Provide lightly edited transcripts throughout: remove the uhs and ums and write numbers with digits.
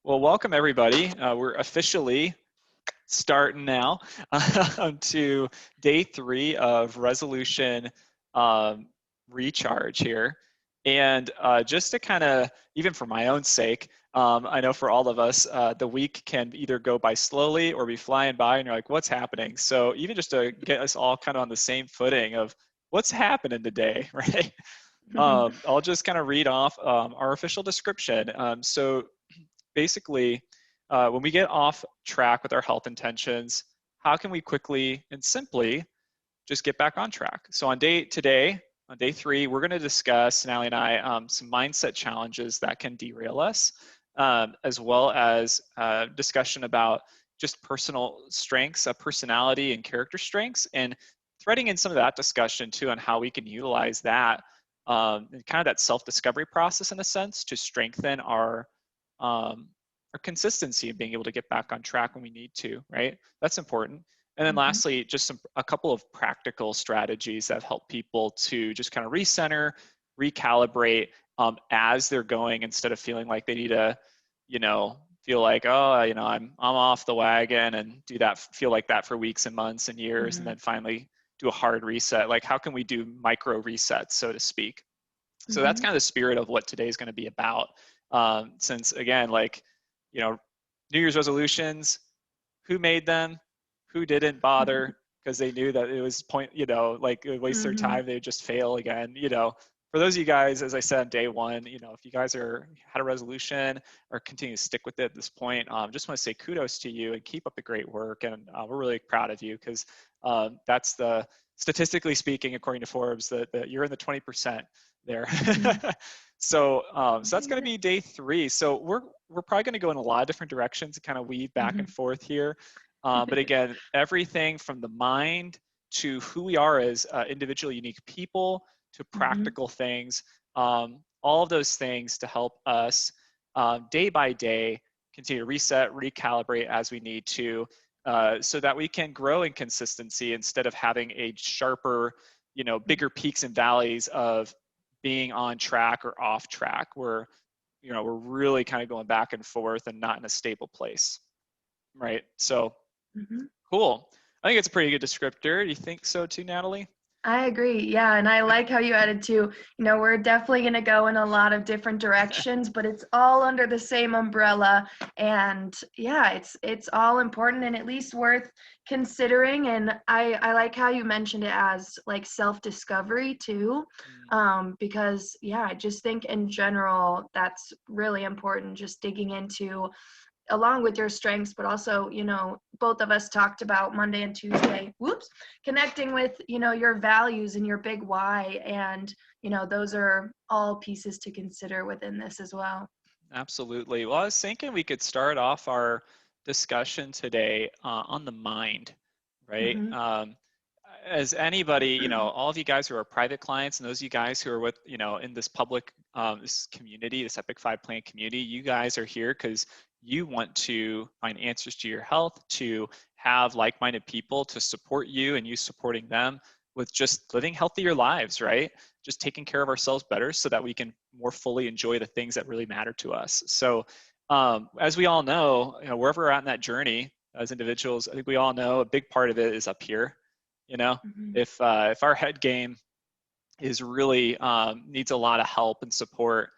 Well, welcome everybody. We're officially starting now to day 3 of resolution um, recharge here. And just to kind of, even for my own sake, I know for all of us, the week can either go by slowly or be flying by, and you're like, what's happening? So even just to get us all kind of on the same footing of what's happening today, right? I'll just kind of read off our official description. So basically, when we get off track with our health intentions, how can we quickly and simply just get back on track? So on day 3, we're going to discuss, Natalie and I, some mindset challenges that can derail us, as well as discussion about just personal strengths, personality and character strengths, and threading in some of that discussion too on how we can utilize that, and kind of that self-discovery process in a sense to strengthen um, our consistency and being able to get back on track when we need to, right? That's important. And then Mhm. lastly, just a couple of practical strategies that help people to just kind of recenter, recalibrate as they're going, instead of feeling like they need to, feel like, oh, I'm off the wagon, and feel like that for weeks and months and years, and Mhm. then finally do a hard reset. Like, how can we do micro resets, so to speak? So that's Mhm. kind of the spirit of what today's going to be about. Since again, like, you know, New Year's resolutions, who made them, who didn't bother because they knew that it was like it would waste their Mhm. time, they would just fail again. For those of you guys, as I said on day 1, if you guys had a resolution or continue to stick with it at this point, just want to say kudos to you and keep up the great work. And we're really proud of you, because that's the statistically speaking, according to Forbes, that you're in the 20% there. Mhm. So that's Okay, going to good. be day 3. So we're probably going to go in a lot of different directions and kind of weave back and Mhm. forth here. But again, everything from the mind to who we are as individual, unique people, to Mhm. practical things, all of those things to help us day by day continue to reset, recalibrate as we need to, so that we can grow in consistency instead of having a sharper, bigger peaks and valleys of being on track or off track, where we're really kind of going back and forth and not in a stable place, right? So Mhm. cool. I think it's a pretty good descriptor. Do you think so too, Natalie? I agree. Yeah, and I like how you added too, we're definitely going to go in a lot of different directions, but it's all under the same umbrella. And yeah, it's all important and at least worth considering. And I like how you mentioned it as like self-discovery too. Mm, Because yeah, I just think in general that's really important, just digging into along with your strengths, but also, both of us talked about Monday and Tuesday, connecting with, your values and your big why. And, those are all pieces to consider within this as well. absolutely. Well, I was thinking we could start off our discussion today on the mind, right? Mm-hmm. As anybody, all of you guys who are private clients, and those of you guys who are with, in this public, this community, this Epic 5 plan community, you guys are here because you want to find answers to your health, to have like-minded people to support you and you supporting them with just living healthier lives, right? Just taking care of ourselves better so that we can more fully enjoy the things that really matter to us. So, as we all know, wherever we're at in that journey as individuals, I think we all know a big part of it is up here. You know, Mm-hmm. if our head game is really needs a lot of help and support,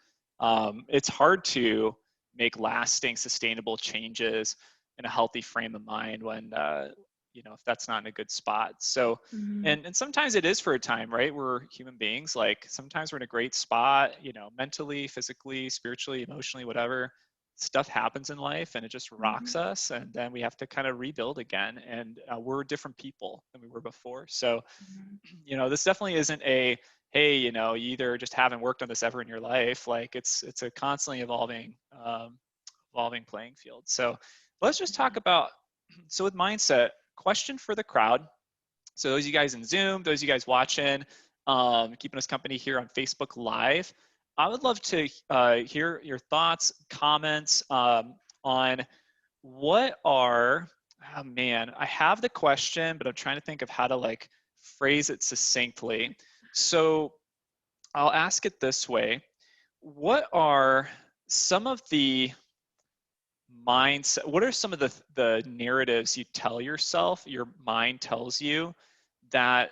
it's hard to make lasting, sustainable changes in a healthy frame of mind when if that's not in a good spot. So, Mm-hmm. and sometimes it is for a time, right? We're human beings. Like, sometimes we're in a great spot, mentally, physically, spiritually, emotionally, whatever. Stuff happens in life and it just Mm-hmm. rocks us, and then we have to kind of rebuild again. And we're different people than we were before. So, this definitely isn't a, hey, you either just haven't worked on this ever in your life. Like, it's a constantly evolving playing field. So let's just talk about, so with mindset, question for the crowd. So those of you guys in Zoom, those of you guys watching, keeping us company here on Facebook Live, I would love to hear your thoughts, comments on what are, oh man, I have the question, but I'm trying to think of how to like phrase it succinctly. So I'll ask it this way. What are some of the mindset, what are some of the narratives you tell yourself, your mind tells you, that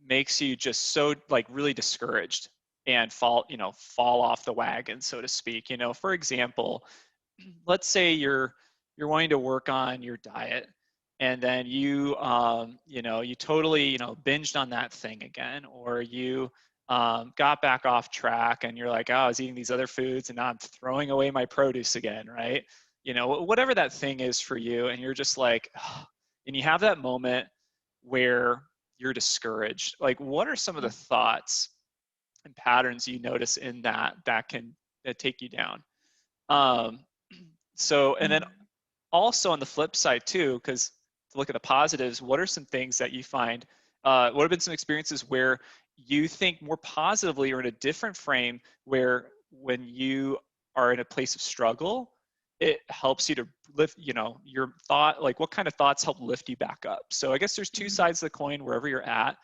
makes you just so like really discouraged and fall off the wagon, so to speak? For example, let's say you're wanting to work on your diet, and then you totally binged on that thing again, or you got back off track and you're like, oh, I was eating these other foods and now I'm throwing away my produce again, right? Whatever that thing is for you, and you're just like, oh, and you have that moment where you're discouraged. Like, what are some of the thoughts and patterns you notice in that can take you down? um, and then also on the flip side too, because to look at the positives, what are some things that you find, what have been some experiences where you think more positively or in a different frame, where when you are in a place of struggle, it helps you to lift, your thought, like what kind of thoughts help lift you back up? So I guess there's two sides of the coin wherever you're at.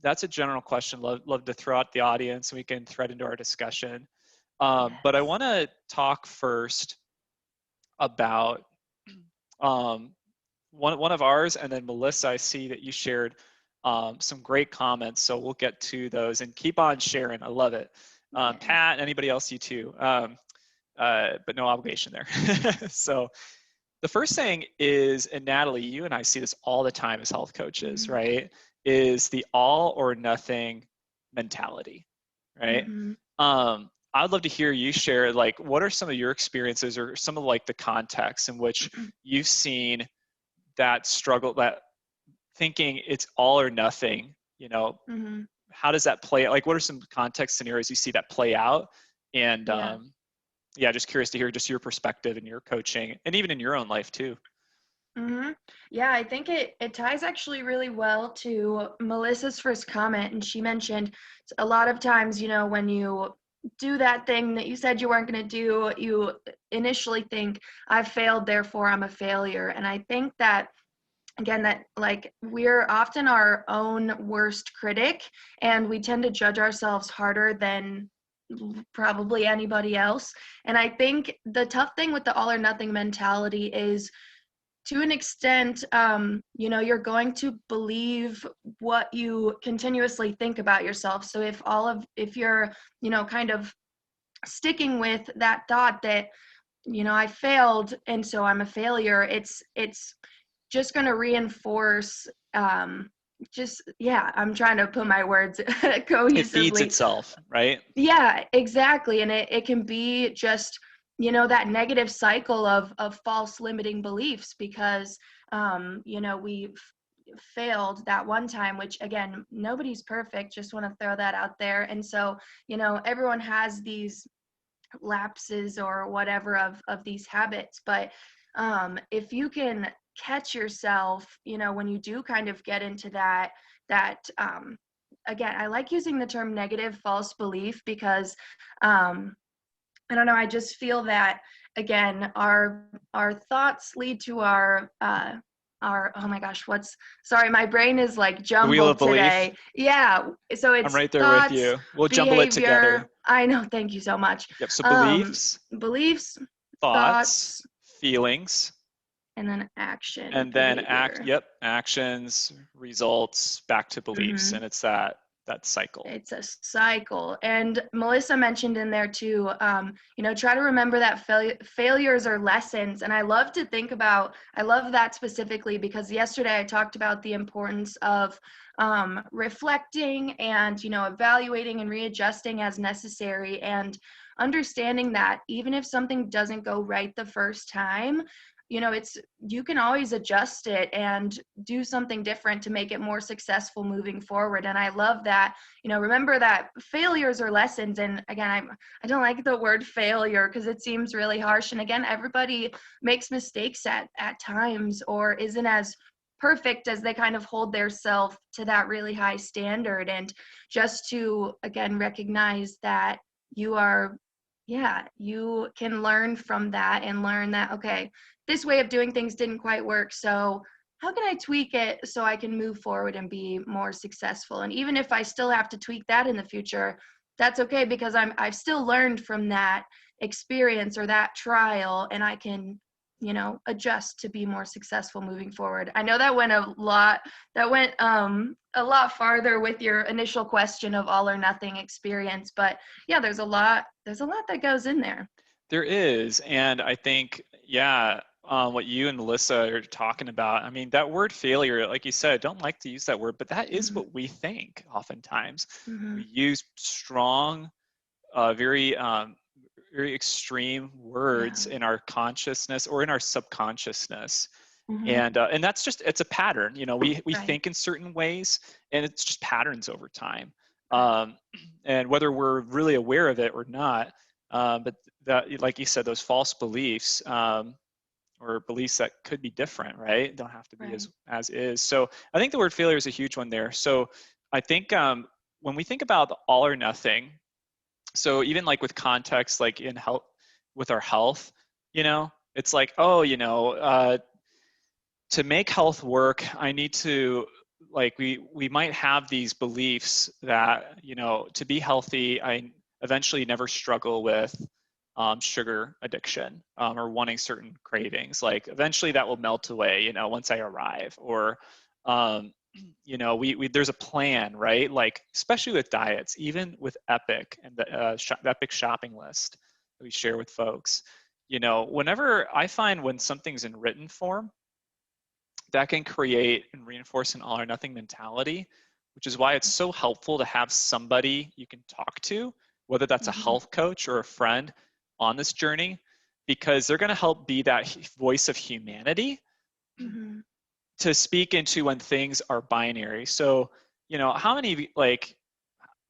That's a general question. Love to throw out the audience, and we can thread into our discussion. But I want to talk first about um, one of ours, and then Melissa, I see that you shared some great comments, so we'll get to those and keep on sharing. I love it. Pat, anybody else, you too, but no obligation there. So the first thing is, and Natalie, you and I see this all the time as health coaches, right? Is the all or nothing mentality, right? I'd love to hear you share, like, what are some of your experiences or some of like the contexts in which you've seen that struggle, that thinking it's all or nothing, how does that play out? Like, what are some context scenarios you see that play out? And yeah, just curious to hear just your perspective and your coaching, and even in your own life too. Yeah, I think it ties actually really well to Melissa's first comment. And she mentioned a lot of times, when you do that thing that you said you weren't going to do, you initially think, I've failed, therefore I'm a failure. And I think that, again, that like we're often our own worst critic, and we tend to judge ourselves harder than probably anybody else. And I think the tough thing with the all or nothing mentality is, to an extent, you're going to believe what you continuously think about yourself. So if you're, kind of sticking with that thought that, I failed and so I'm a failure, it's just going to reinforce, I'm trying to put my words cohesively. It feeds itself, right? Yeah, exactly. And it can be just, that negative cycle of false limiting beliefs because, we've failed that one time, which again, nobody's perfect. Just want to throw that out there. And so, everyone has these lapses or whatever of these habits. But if you can catch yourself, when you do kind of get into that, again, I like using the term negative false belief because, I don't know, I just feel that, again, our thoughts lead to our oh my gosh, sorry, my brain is like The wheel of jumbled belief. today. Yeah, so I'm it's right there with thoughts, you. We'll jumble it together. behavior. I know, thank you so much. Yep. So beliefs, Beliefs, thoughts, thoughts, feelings, and then action, and then behavior. actions, results, back to beliefs, and it's that cycle. It's a cycle. And Melissa mentioned in there too, try to remember that failures are lessons. And I love that specifically because yesterday I talked about the importance of reflecting and, evaluating and readjusting as necessary, and understanding that even if something doesn't go right the first time, you can always adjust it and do something different to make it more successful moving forward. And I love that, remember that failures are lessons. And again, I don't like the word failure because it seems really harsh. And again, everybody makes mistakes at times, or isn't as perfect as they kind of hold their self to that really high standard. And just to, again, recognize that you can learn from that and learn that, okay, this way of doing things didn't quite work. So how can I tweak it so I can move forward and be more successful? And even if I still have to tweak that in the future, that's okay because I've still learned from that. experience or that trial, and I can, you know, adjust to be more successful moving forward. I know that went a lot farther with your initial question of all or nothing experience, but yeah, there's a lot that goes in there. There is, and I think, yeah, what you and Melissa are talking about, I mean, that word failure, like you said, I don't like to use that word, but that is Mm-hmm. what we think oftentimes. Mm-hmm. We use strong, very, very extreme Yeah. words in our consciousness or in our subconsciousness. Mm-hmm. And that's just, it's a pattern. You know, we Right. think in certain ways, and it's just patterns over time. Right. Um, and whether we're really aware of it or not, but that, like you said, those false beliefs, or beliefs that could be different, right? Don't have to be Right. as is. So I think the word failure is a huge one there. So I think, when we think about the all or nothing, so even like with context, like in health, with our health, you know, it's like, oh, to make health work, I need to, like, we might have these beliefs that, to be healthy, I eventually never struggle with, sugar addiction, or wanting certain cravings. Like eventually that will melt away, once I arrive. Or, um, we there's a plan, right? Like especially with diets, even with Epic and the Epic shopping list that we share with folks. Whenever I find when something's in written form, that can create and reinforce an all or nothing mentality, which is why it's so helpful to have somebody you can talk to, whether that's a Mm-hmm. health coach or a friend on this journey, because they're going to help be that voice of humanity Mm-hmm. to speak into when things are binary. So, how many, like,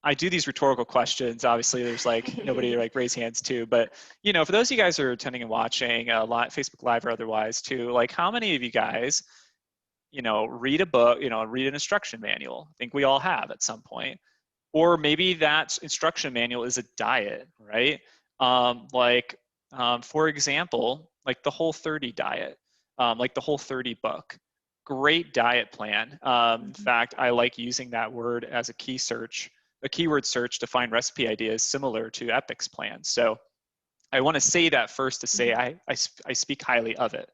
I do these rhetorical questions. Obviously, there's like nobody to like raise hands to, but for those of you guys who are attending and watching a lot, Facebook Live or otherwise too, like how many of you guys read a book, read an instruction manual? I think we all have at some point. Or maybe that instruction manual is a diet, right? Like, for example, like the Whole30 diet, like the Whole30 book. Great diet plan. In Mm-hmm. fact, I like using that word as a keyword search to find recipe ideas similar to Epic's plan. So I want to say that first to say Mm-hmm. I speak highly of it.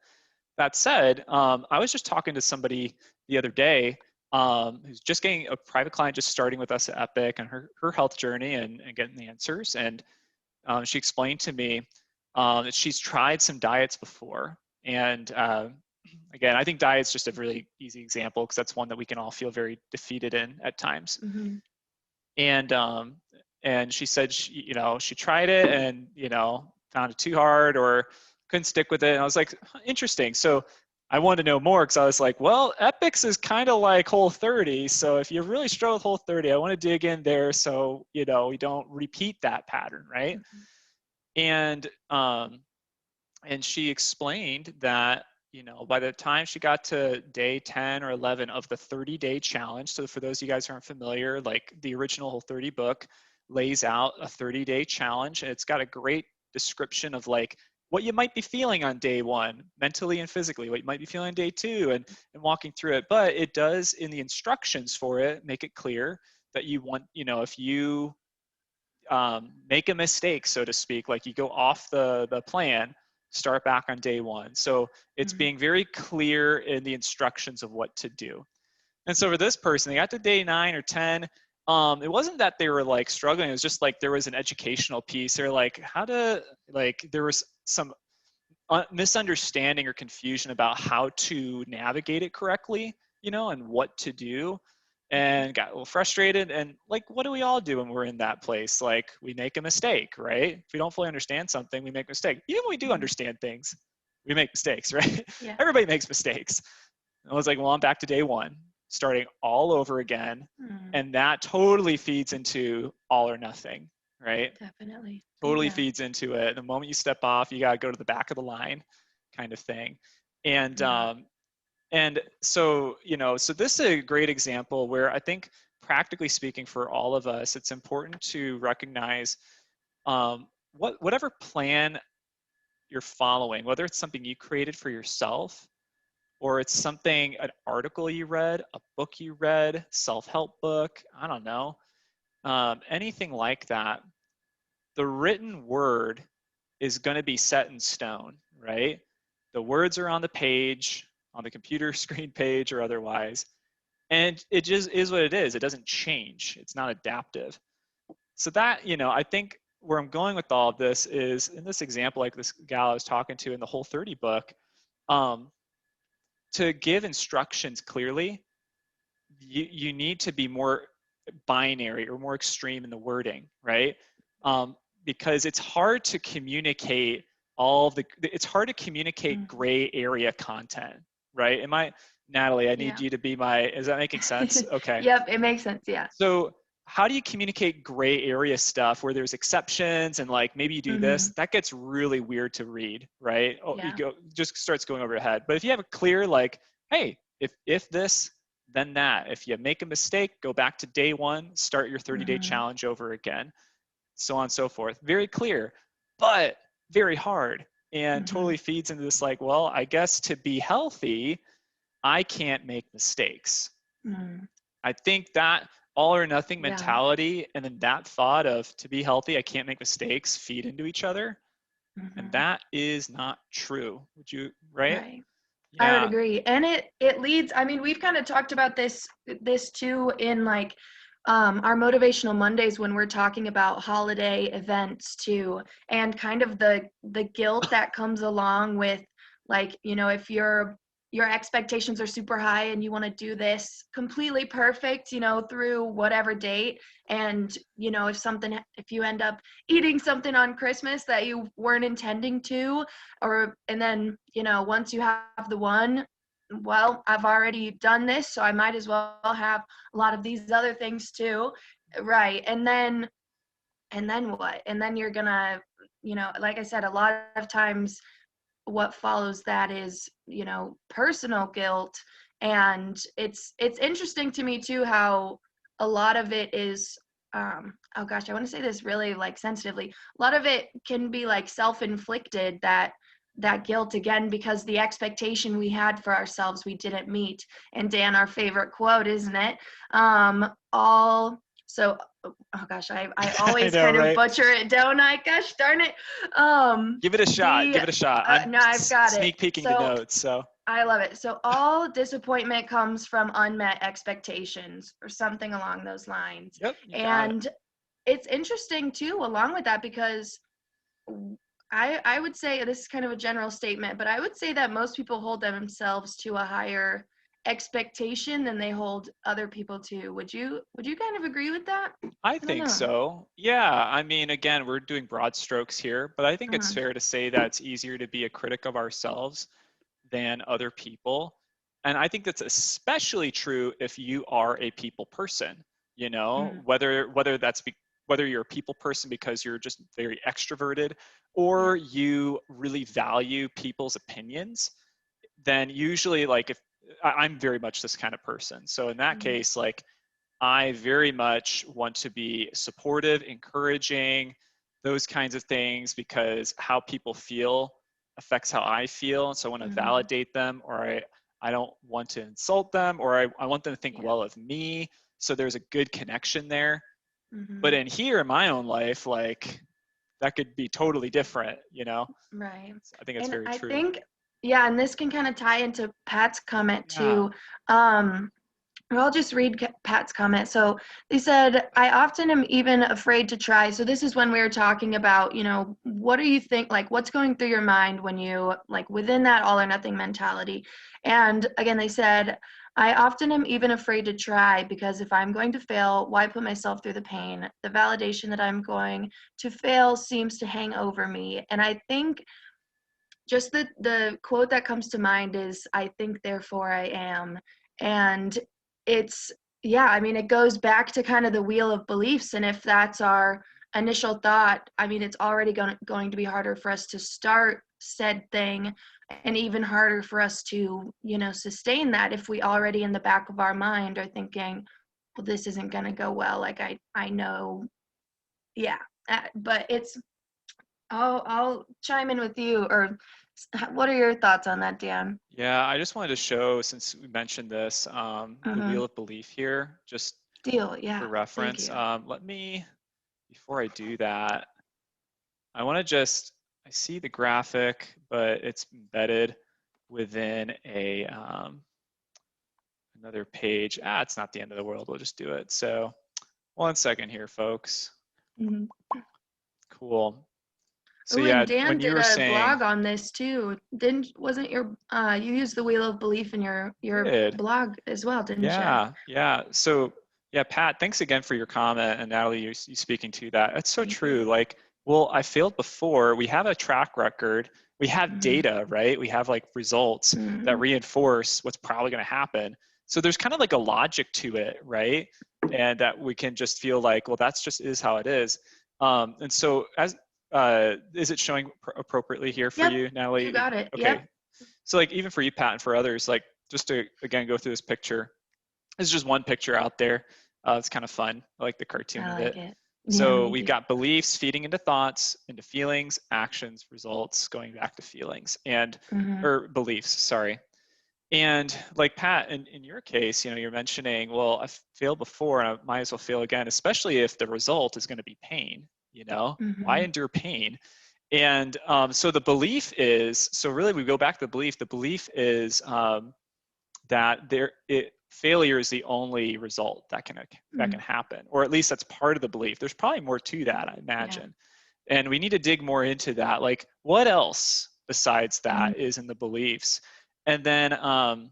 That said, I was just talking to somebody the other day, who's just getting a private client, just starting with us at Epic and her health journey and getting the answers. And she explained to me that she's tried some diets before. And again, I think diet's just a really easy example because that's one that we can all feel very defeated in at times. Mm-hmm. And she said she tried it and found it too hard or couldn't stick with it. And I was like, "Huh, interesting." So I wanted to know more because I was like, well, Epics is kind of like Whole30. So if you really struggle with Whole30, I want to dig in there so we don't repeat that pattern, right? Mm-hmm. And she explained that by the time she got to day 10 or 11 of the 30-day challenge, so for those of you guys who aren't familiar, like the original Whole30 book lays out a 30-day challenge, and it's got a great description of like what you might be feeling on day one mentally and physically, what you might be feeling on day two, and walking through it. But it does, in the instructions for it, make it clear that you want, if you make a mistake, so to speak, like you go off the plan, start back on day one. So it's Mm-hmm. being very clear in the instructions of what to do. And so for this person, they got to day 9 or 10. It wasn't that they were like struggling. It was just like there was an educational piece. They're like, there was some misunderstanding or confusion about how to navigate it correctly, and what to do, and got a little frustrated. And like, what do we all do when we're in that place? Like, we make a mistake, right? If we don't fully understand something, we make a mistake. Even when we do Mm-hmm. understand things, we make mistakes, right? Yeah. Everybody makes mistakes. And I was like, well, I'm back to day one, starting all over again. Mm, And that totally feeds into all or nothing, right? definitely. Totally Yeah. feeds into it. The moment you step off, you got to go to the back of the line, kind of thing. And Yeah. so this is a great example where I think, practically speaking, for all of us, it's important to recognize, whatever plan you're following, whether it's something you created for yourself or it's something, an article you read, a book you read, self-help book, I don't know, anything like that. The written word is going to be set in stone, right? The words are on the page, on the computer screen page or otherwise, and it just is what it is. It doesn't change. It's not adaptive. So that, I think where I'm going with all of this is in this example, like this gal I was talking to in the Whole30 book, um, to give instructions clearly, you need to be more binary or more extreme in the wording, right? Because it's hard to communicate it's hard to communicate Mm-hmm. gray area content, right? Natalie, I need Yeah. you to be is that making sense? Okay. Yep, it makes sense. Yeah. So how do you communicate gray area stuff where there's exceptions and like maybe you do Mm-hmm. this? That gets really weird to read, right? Oh, Yeah. just starts going over your head. But if you have a clear like, hey, if this, then that. If you make a mistake, go back to day one, start your 30-day Mm-hmm. challenge over again, so on and so forth. Very clear, but very hard, and Mm-hmm. totally feeds into this like, well, I guess to be healthy, I can't make mistakes. Mm-hmm. I think that all or nothing Yeah. mentality and then that thought of to be healthy, I can't make mistakes feed into each other. And Mm-hmm. that is not true. Would you, right? Right. I would Yeah. agree. And it leads, I mean, we've kind of talked about this too in like our motivational Mondays when we're talking about holiday events too, and kind of the guilt that comes along with like, if your expectations are super high and you want to do this completely perfect, through whatever date, and if you end up eating something on Christmas that you weren't intending to, and then once you have the one, well, I've already done this, so I might as well have a lot of these other things too, right? And then what? And then you're gonna, like I said, a lot of times what follows that is personal guilt. And it's interesting to me too how a lot of it is, oh gosh, I want to say this really like sensitively, a lot of it can be like self-inflicted, that guilt, again, because the expectation we had for ourselves we didn't meet. And Dan, our favorite quote, isn't it? All so Oh gosh, I I always know, kind of right? butcher it, don't I? Gosh darn it. Give it a shot. The Give it a shot. I'm No, I've got it. sneak peeking the So notes. So, I love it. So all disappointment comes from unmet expectations, or something along those lines. yep, you got it. And it's interesting too, along with that, because I would say, this is kind of a general statement, but I would say that most people hold themselves to a higher expectation than they hold other people to. Would you kind of agree with that? I I don't think know. so. Yeah. I mean, again, we're doing broad strokes here, but I think it's Mm-hmm. fair to say that it's easier to be a critic of ourselves than other people. And I think that's especially true if you are a people person, Mm-hmm. whether you're a people person because you're just very extroverted Yeah. or you really value people's opinions, then usually like if I'm very much this kind of person. So in that Mm-hmm. case, like I very much want to be supportive, encouraging, those kinds of things because how people feel affects how I feel. And so I want to Mm-hmm. validate them, or I don't want to insult them, or I want them to think Yeah. well of me. So there's a good connection there. But Mm-hmm. in here in my own life, like that could be totally different, you know? Right. So I think it's And very I true. think, yeah, and this can kind of tie into Pat's comment Yeah. too. Um, I'll just read Pat's comment. So they said, I often am even afraid to try. So this is when we were talking about, what do you think, like what's going through your mind when you, like within that all or nothing mentality. And again, they said, I often am even afraid to try because if I'm going to fail, why put myself through the pain? The validation that I'm going to fail seems to hang over me. And I think just the quote that comes to mind is, I think therefore I am. And it's, yeah, I mean, it goes back to kind of the wheel of beliefs. And if that's our initial thought, I mean, it's already going to be harder for us to start said thing, and even harder for us to sustain that if we already in the back of our mind are thinking, well, this isn't going to go well, like I know. Yeah. But it's, I'll chime in with you. Or what are your thoughts on that, Dan? Yeah, I just wanted to show, since we mentioned this, the Mm-hmm. wheel of belief here, just Deal. for Yeah. Thank reference. you. Let me, before I do that, I want to just I see the graphic, but it's embedded within a another page. It's not the end of the world. We'll just do it. So 1 second here, folks. Mhm. Cool. So Oh, yeah, and Dan when you did were a saying, blog on this too. Wasn't your you used the Wheel of Belief in your did, blog as well, didn't you? yeah. So yeah, Pat, thanks again for your comment, and Natalie, you speaking to that. That's so Thank true. you. Like, well, I failed before. We have a track record. We have Mhm. data, right? We have like results that Mhm. reinforce what's probably going to happen. So there's kind of like a logic to it, right? And that we can just feel like, well, that's just is how it is. And so as is it showing appropriately here for Yep, you, you Natalie? got it. Okay. Yep. So like even for you, Pat, and for others, like just to again go through this picture. There's just one picture out there. It's kind of fun. I like the cartoon I of like it. it. Yeah, So me we've too. got beliefs feeding into thoughts, into feelings, actions, results, going back to feelings and Mhm. or beliefs. Sorry. And like Pat, in your case, you're mentioning, well, I've failed before and I might as well fail again, especially if the result is going to be pain. Why Mhm. endure pain? And so the belief is, so really we go back to the belief. The belief is that failure is the only result that can Mhm. happen, or at least that's part of the belief. There's probably more to that, I Yeah. imagine, and we need to dig more into that. Like, what else besides Mhm. that is in the beliefs? And then a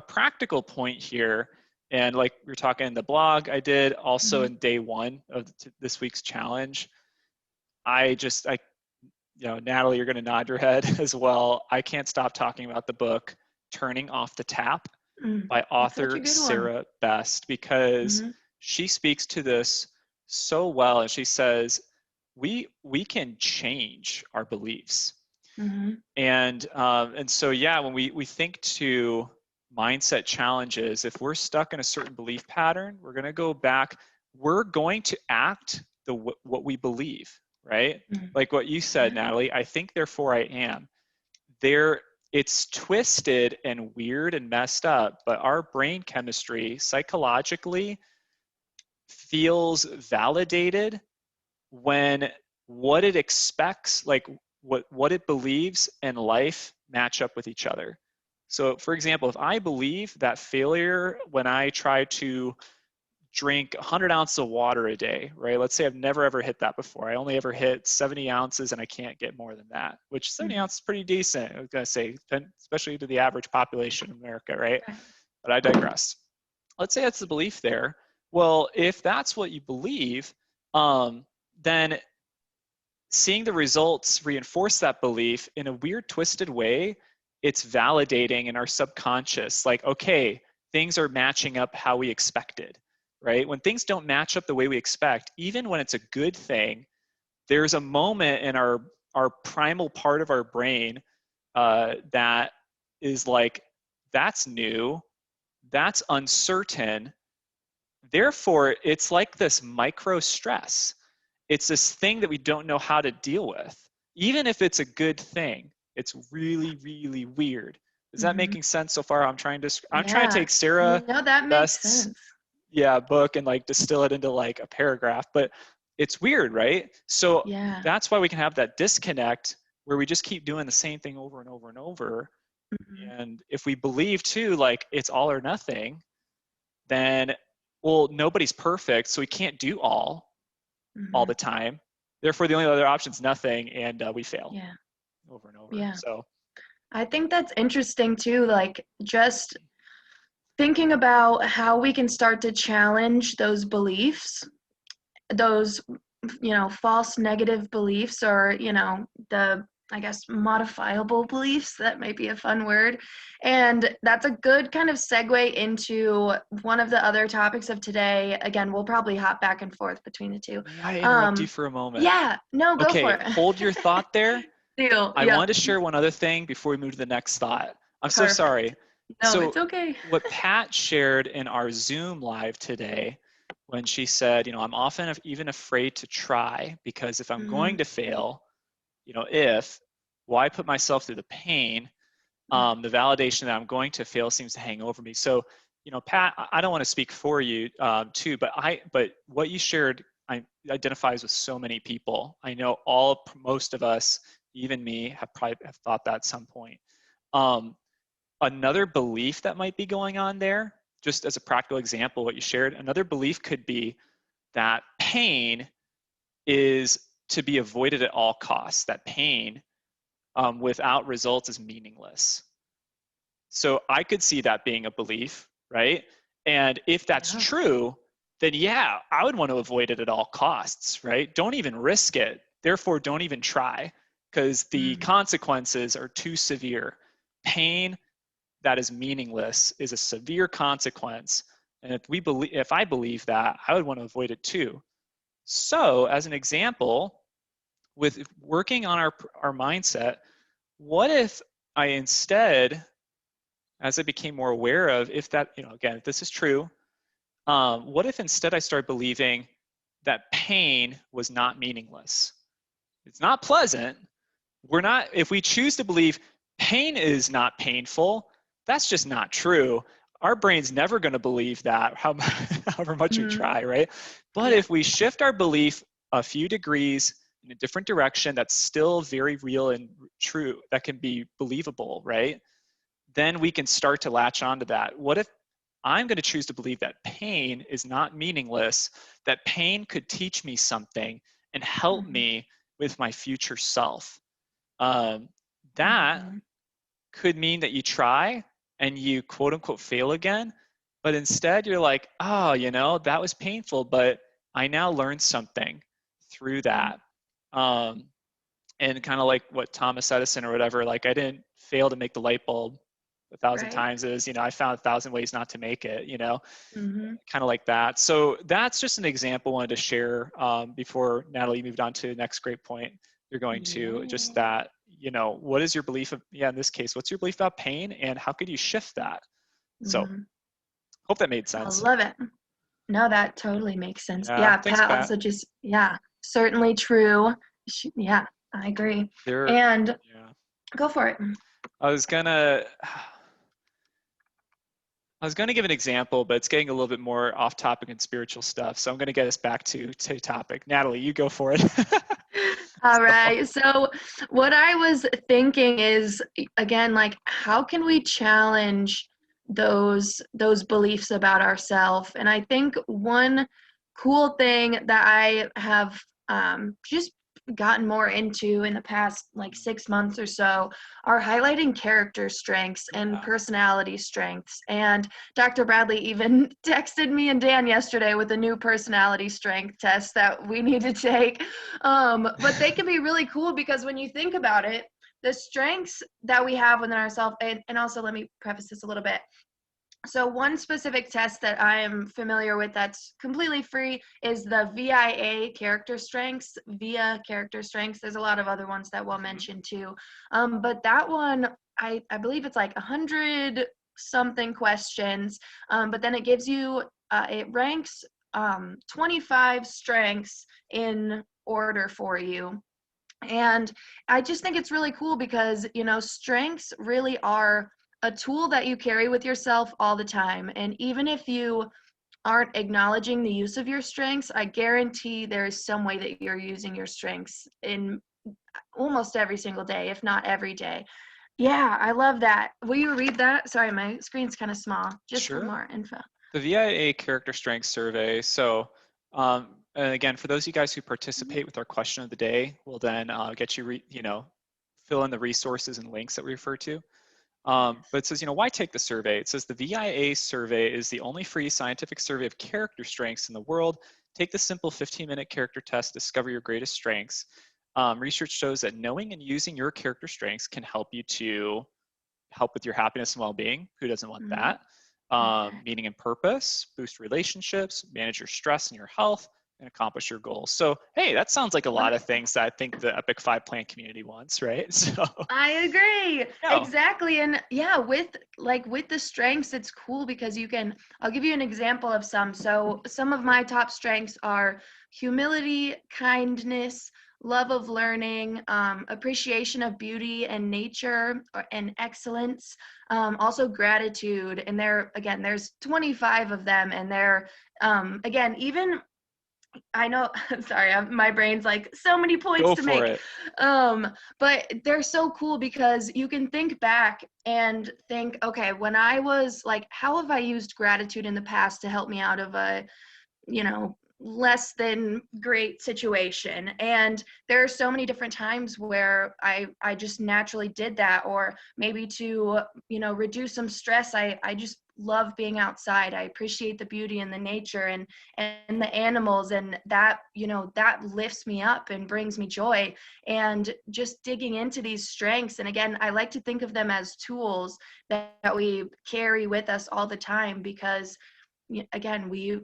practical point here, and like we were talking in the blog, I did also Mhm. in day one of this week's challenge. I Natalie, you're going to nod your head as well. I can't stop talking about the book Turning Off the Tap by That's such a author good one. Sarah Best, because Mhm. she speaks to this so well, and she says we can change our beliefs. Mhm. And so yeah, when we think to mindset challenges, if we're stuck in a certain belief pattern, we're going to go back. We're going to act what we believe, right? Mhm. Like what you said, Yeah. Natalie. I think, therefore I am. There, it's twisted and weird and messed up, but our brain chemistry psychologically feels validated when what it expects, like what it believes in life, match up with each other. So for example, if I believe that failure when I try to drink 100 ounces of water a day, right? Let's say I've never ever hit that before. I only ever hit 70 ounces and I can't get more than that, which 70 Mhm. ounces is pretty decent, I was going to say, especially to the average population in America, right? Right. But I digress. Let's say that's the belief there. Well, if that's what you believe, then seeing the results reinforce that belief in a weird, twisted way. It's validating in our subconscious, like, okay, things are matching up how we expected, right? When things don't match up the way we expect, even when it's a good thing, there's a moment in our primal part of our brain that is like, that's new, that's uncertain. Therefore, it's like this micro stress. It's this thing that we don't know how to deal with. Even if it's a good thing, it's really, really weird. Is that Mhm. making sense so far? I'm trying to Yeah. take Sarah No, that makes Best's sense. book and like distill it into like a paragraph, but it's weird, right? So Yeah. that's why we can have that disconnect where we just keep doing the same thing over and over and over. Mhm. And if we believe too, like it's all or nothing, then, well, nobody's perfect, so we can't do all the Mhm. time. Therefore, the only other option is nothing, and we fail Yeah. over and over. Yeah. So, I think that's interesting too, like just thinking about how we can start to challenge those beliefs, those, false negative beliefs, or, the, I guess, modifiable beliefs. That might be a fun word. And that's a good kind of segue into one of the other topics of today. Again, we'll probably hop back and forth between the two. may I interrupt you Um, for a moment? yeah, no, go for Okay, it. hold your thought there. Deal. I Yep. wanted to share one other thing before we move to the next thought. I'm so Perfect. sorry. No, it's So, okay. what Pat shared in our Zoom live today, when she said, I'm often even afraid to try because if I'm going Mhm. to fail, why put myself through the pain? The validation that I'm going to fail seems to hang over me. So, Pat, I don't want to speak for you too, but what you shared identifies with so many people. I know most of us, even me, have thought that at some point. Another belief that might be going on there, just as a practical example, what you shared, another belief could be that pain is to be avoided at all costs, that pain without results is meaningless. So I could see that being a belief, right? And if that's Yeah. true, then yeah, I would want to avoid it at all costs, right? Don't even risk it. Therefore, don't even try because the Mm. consequences are too severe. Pain that is meaningless is a severe consequence. And if I believe that, I would want to avoid it too. So, as an example, with working on our mindset, what if I instead, as I became more aware of, if that, again, if this is true, what if instead I started believing that pain was not meaningless? It's not pleasant. If we choose to believe pain is not painful, that's just not true. Our brain's never going to believe that, however much we Mm. try, right? But Yeah. if we shift our belief a few degrees in a different direction, that's still very real and true, that can be believable, right? Then we can start to latch onto that. What if I'm going to choose to believe that pain is not meaningless, that pain could teach me something and help Mm-hmm. me with my future self? Um, that Mm-hmm. could mean that you try and you quote unquote fail again, but instead you're like, oh, that was painful, but I now learned something through Mm. that. Um, and kind of like what Thomas Edison or whatever, like I didn't fail to make the light bulb a thousand Right. times, is I found 1,000 ways not to make it, Mm-hmm. kind of like that. So that's just an example I wanted to share before Natalie moved on to the next great point. You're going to just Yeah. that, what is your belief of, in this case, what's your belief about pain and how could you shift that? So Mm-hmm. hope that made I sense. love it. No, that totally makes sense. Yeah, Yeah, thanks, Pat Pat. also just, yeah, certainly true. Yeah, I agree. There, And yeah. go for it. I was gonna, I was gonna give an example, but it's getting a little bit more off topic and spiritual stuff. So I'm gonna get us back to topic. Natalie, you go for it. All So, right. So, what I was thinking is, again, like, how can we challenge those beliefs about ourselves? And I think one cool thing that I have just gotten more into in the past like 6 months or so are highlighting character strengths and yeah. personality strengths. And Dr. Bradley even texted me and Dan yesterday with a new personality strength test that we need to take. But they can be really cool because when you think about it, the strengths that we have within ourselves, and also let me preface this a little bit. So one specific test that I am familiar with that's completely free is the VIA character strengths, VIA character strengths. There's a lot of other ones that we'll Mhm. mention too. But that one, I believe it's like 100 something questions, but then it gives you, it ranks 25 strengths in order for you. And I just think it's really cool because, strengths really are a tool that you carry with yourself all the time. And even if you aren't acknowledging the use of your strengths, I guarantee there is some way that you're using your strengths in almost every single day, if not every day. Yeah, I love that. Will you read that? Sorry, my screen's kind of small, just for Sure. more info. The VIA character strength survey. So, and again, for those of you guys who participate with our question of the day, we'll then get you, fill in the resources and links that we refer to. But it says, why take the survey? It says the VIA survey is the only free scientific survey of character strengths in the world. Take the simple 15-minute character test, discover your greatest strengths. Research shows that knowing and using your character strengths can help you to help with your happiness and well-being. Who doesn't want Mm-hmm. that? Exactly. Meaning and purpose, boost relationships, manage your stress and your health, and accomplish your goals. So, hey, that sounds like a lot of Wonderful. things that I think the Epic 5 Plan community wants, right? So, I agree. no, Exactly. And yeah, with the strengths, it's cool because I'll give you an example of some. So some of my top strengths are humility, kindness, love of learning, appreciation of beauty and nature and excellence, also gratitude. And there's 25 of them. And again, even I know, sorry, my brain's like, so many points Go to for make. it. But they're so cool because you can think back and think, okay, when I was like, how have I used gratitude in the past to help me out of a, less than great situation? And there are so many different times where I just naturally did that, or maybe to, reduce some stress. I just love being outside. I appreciate the beauty and the nature and the animals, and that, that lifts me up and brings me joy. And just digging into these strengths, and again, I like to think of them as tools that we carry with us all the time, because again, we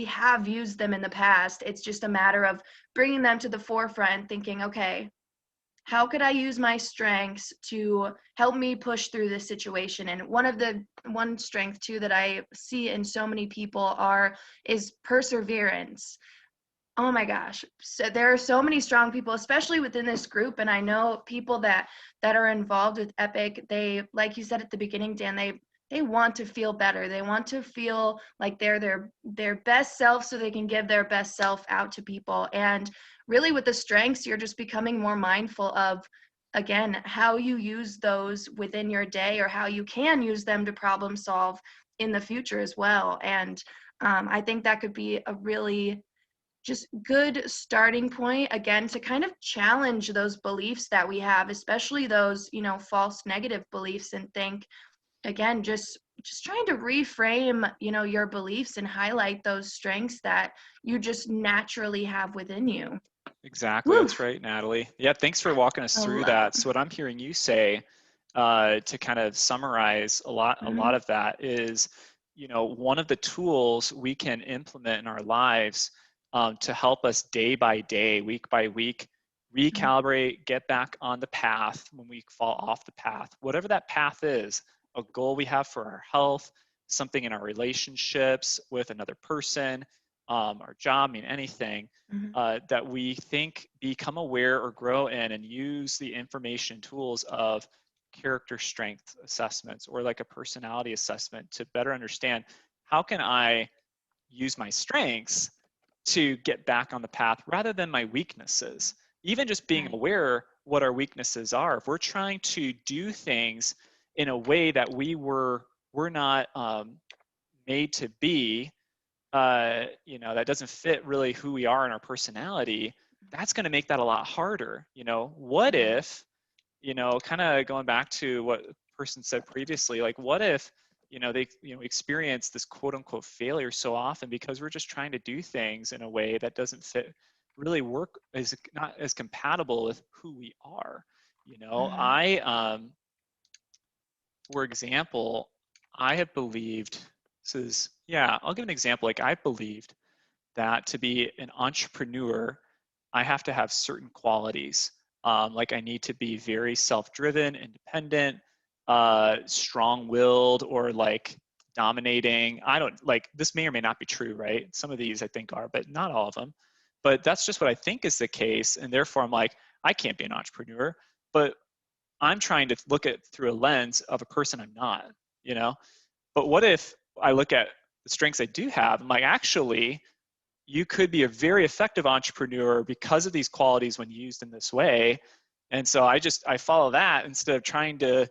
have used them in the past. It's just a matter of bringing them to the forefront, thinking, okay, how could I use my strengths to help me push through this situation? And one strength too that I see in so many people is perseverance. Oh my gosh. So there are so many strong people, especially within this group. And I know people that are involved with Epic, they, like you said at the beginning, Dan, they want to feel better. They want to feel like they're their best self so they can give their best self out to people. And really with the strengths, you're just becoming more mindful of, again, how you use those within your day, or how you can use them to problem solve in the future as well. And I think that could be a really just good starting point, again, to kind of challenge those beliefs that we have, especially those, false negative beliefs, and think, again, just trying to reframe, your beliefs and highlight those strengths that you just naturally have within you. Exactly. Woo. That's right, Natalie. Yeah, thanks for walking us I through love that. it. So what I'm hearing you say, to kind of summarize a lot Mhm. of that is, one of the tools we can implement in our lives, to help us day by day, week by week, Mhm. recalibrate, get back on the path when we fall off the path, whatever that path is, a goal we have for our health, something in our relationships with another person, our job, I mean, anything, Mhm. that we think, become aware or grow in, and use the information tools of character strength assessments or like a personality assessment to better understand, how can I use my strengths to get back on the path rather than my weaknesses. Even just being Right. aware what our weaknesses are. If we're trying to do things in a way that we're not, made to be, that doesn't fit really who we are and our personality, that's going to make that a lot harder. What Right. if, kind of going back to what the person said previously, like, what if, they, experience this quote unquote failure so often because we're just trying to do things in a way that doesn't fit, really work, is not as compatible with who we are. Mhm. For example, I have believed, I'll give an example. Like, I believed that to be an entrepreneur, I have to have certain qualities. Like, I need to be very self-driven, independent, strong-willed, or like dominating. I don't like, this may or may not be true, right? Some of these I think are, but not all of them. But that's just what I think is the case, and therefore I'm like, I can't be an entrepreneur. But I'm trying to look at through a lens of a person I'm not, you know? But what if I look at the strengths I do have? I'm like, actually, you could be a very effective entrepreneur because of these qualities when used in this way. And so I follow that instead of trying to,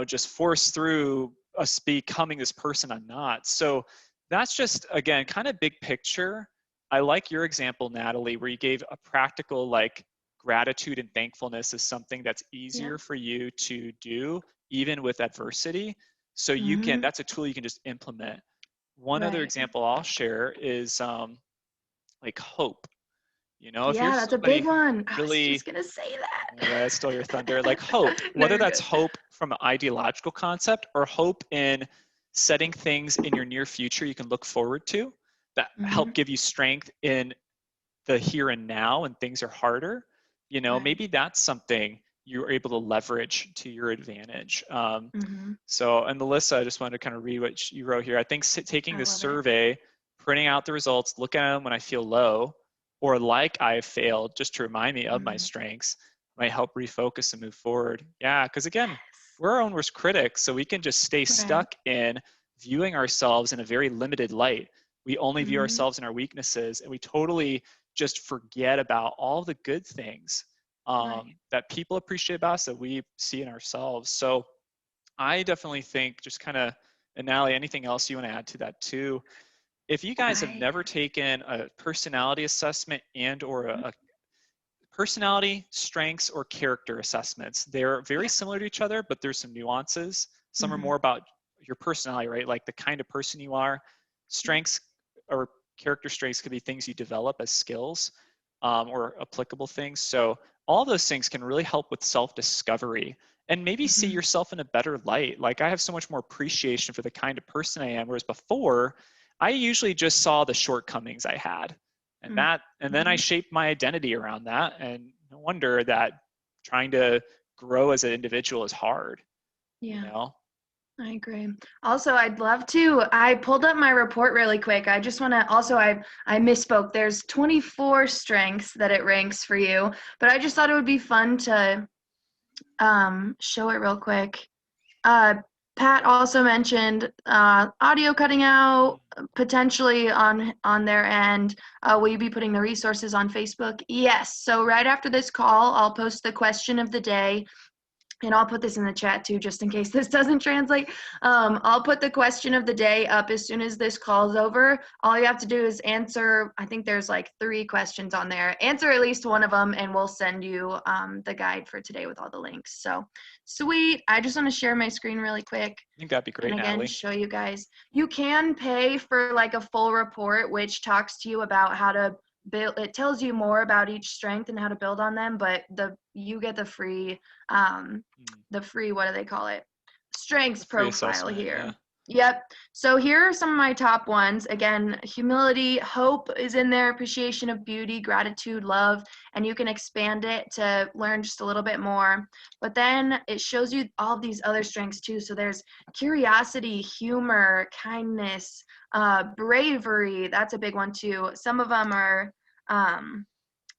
just force through us becoming this person I'm not. So that's just, again, kind of big picture. I like your example, Natalie, where you gave a practical, like, gratitude and thankfulness is something that's Yeah. easier for you to do even with adversity. So Mhm. that's a tool you can just implement. One other Right. example I'll share is, like, hope. If you're Yeah, that's a somebody big who one. I was really, just gonna say yeah, that. stole your thunder, like hope, No, whether you're that's good. hope from an ideological concept or hope in setting things in your near future you can look forward to that help Mhm. give you strength in the here and now when things are harder. Right. Maybe that's something you're able to leverage to your advantage. Mhm. So, and Melissa, I just wanted to kind of read what you wrote here. I think taking I this love it. survey, printing out the results, looking at them when I feel low or like I failed, just to remind me of my Mhm. strengths, might help refocus and move forward. Yeah, because again, Yes. we're our own worst critics, so we can just stay Right. stuck in viewing ourselves in a very limited light. We only view Mhm. ourselves in our weaknesses, and we totally just forget about all the good things Right. that people appreciate about us, that we see in ourselves. So I definitely think, just kind of, and Natalie, anything else you want to add to that too? If you guys have I never taken a personality assessment and or a personality, strengths, or character assessments, they're very Yeah. similar to each other, but there's some nuances. Some are Mhm. more about your personality, right? Like the kind of person you are. Yeah. Strengths or character traits could be things you develop as skills, or applicable things. So all those things can really help with self-discovery and maybe see Mhm. yourself in a better light. Like, I have so much more appreciation for the kind of person I am, whereas before I usually just saw the shortcomings I had. And then I Mhm. shaped my identity around that. And no wonder that trying to grow as an individual is hard, you Yeah. know? I agree. Also, I'd love to. I pulled up my report really quick. I just want to also I misspoke. There's 24 strengths that it ranks for you, but I just thought it would be fun to show it real quick. Uh, Pat also mentioned audio cutting out potentially on their end. Will you be putting the resources on Facebook? Yes. So right after this call, I'll post the question of the day, and I'll put this in the chat too, just in case this doesn't translate. I'll put the question of the day up as soon as this call's over. All you have to do is answer, I think there's like 3 questions on there. Answer at least one of them, and we'll send you the guide for today with all the links. So sweet. I just want to share my screen really quick. I think that'd be And great, again, Natalie. show you guys. You can pay for like a full report, which talks to you about how to build. It tells you more about each strength and how to build on them. But you get the free, what do they call it? The Strengths free profile assessment, yeah. here. Yep. So here are some of my top ones. Again, humility, hope is in there, appreciation of beauty, gratitude, love, and you can expand it to learn just a little bit more. But then it shows you all of these other strengths too. So there's curiosity, humor, kindness, bravery. That's a big one too. Some of them are um,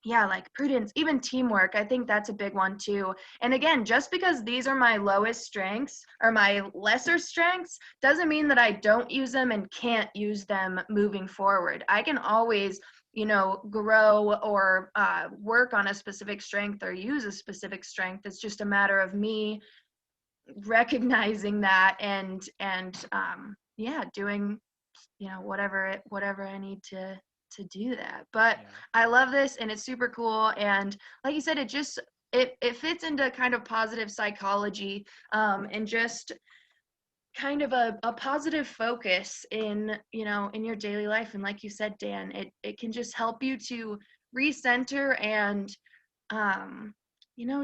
yeah, like prudence, even teamwork. I think that's a big one too. And again, just because these are my lowest strengths or my lesser strengths doesn't mean that I don't use them and can't use them moving forward. I can always, grow or work on a specific strength or use a specific strength. It's just a matter of me recognizing that and yeah, doing whatever I need to do that. But Yeah. I love this, and it's super cool. And like you said, it fits into kind of positive psychology, and just kind of a positive focus in your daily life. And like you said, Dan, it can just help you to recenter and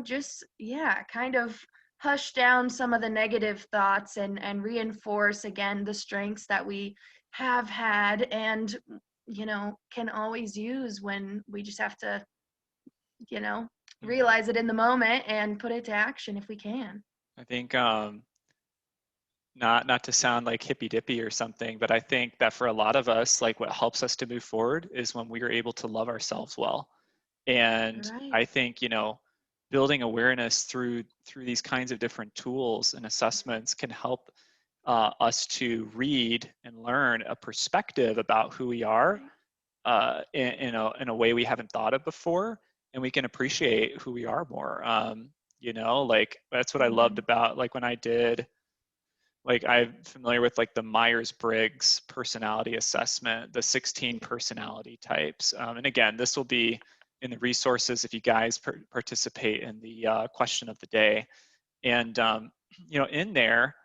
just yeah, kind of hush down some of the negative thoughts and reinforce again the strengths that we have had and can always use when we just have to you know Mhm. realize it in the moment and put it to action if we can. I think, not to sound like hippy dippy or something, but I think that for a lot of us, like, what helps us to move forward is when we are able to love ourselves well. And Right. I think, building awareness through these kinds of different tools and assessments can help us to read and learn a perspective about who we are, Right. in a way we haven't thought of before, and we can appreciate who we are more. Like, that's what I loved Mhm. about, like, when I did, like, I'm familiar with, like, the Myers-Briggs personality assessment, the 16 personality types. And again, this will be in the resources if you guys participate in the question of the day. And in there,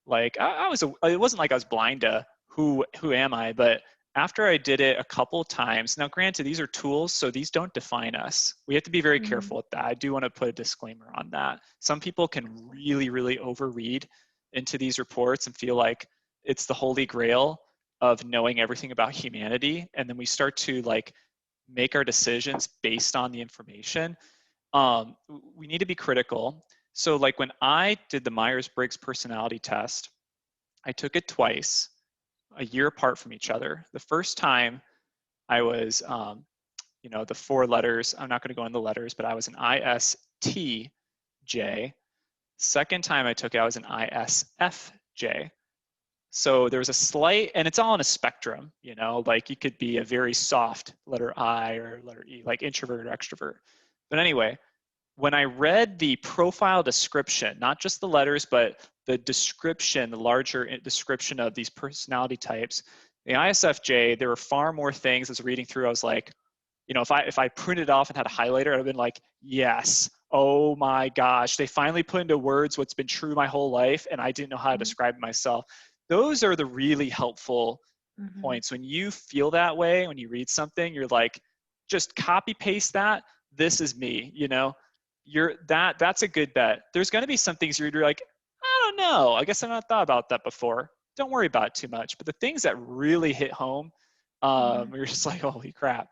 like, it wasn't like I was blind to who am I, but after I did it a couple times. Now, granted, these are tools, so these don't define us. We have to be very Mhm. careful with that. I do want to put a disclaimer on that. Some people can really, really overread into these reports and feel like it's the holy grail of knowing everything about humanity, and then we start to, like, make our decisions based on the information. We need to be critical. So, like, when I did the Myers-Briggs personality test, I took it twice, a year apart from each other. The first time I was, the 4 letters, I'm not going to go into the letters, but I was an ISTJ. Second time I took it, I was an ISFJ. So there's a slight, and it's all on a spectrum, you know, like you could be a very soft letter I or letter E, like introvert or extrovert. But anyway, when I read the profile description, not just the letters, but the description, the larger description of these personality types, the ISFJ, there were far more things as reading through. I was like, you know, if I printed it off and had a highlighter, I'd have been like, yes, oh my gosh, they finally put into words what's been true my whole life, and I didn't know how to describe it myself. Those are the really helpful Mm-hmm. points. When you feel that way, when you read something, you're like, just copy paste that. This is me, you know. That's a good bet. There's going to be some things you're like, I don't know. I guess I've not thought about that before. Don't worry about it too much. But the things that really hit home, Mm-hmm. you're just like, holy crap.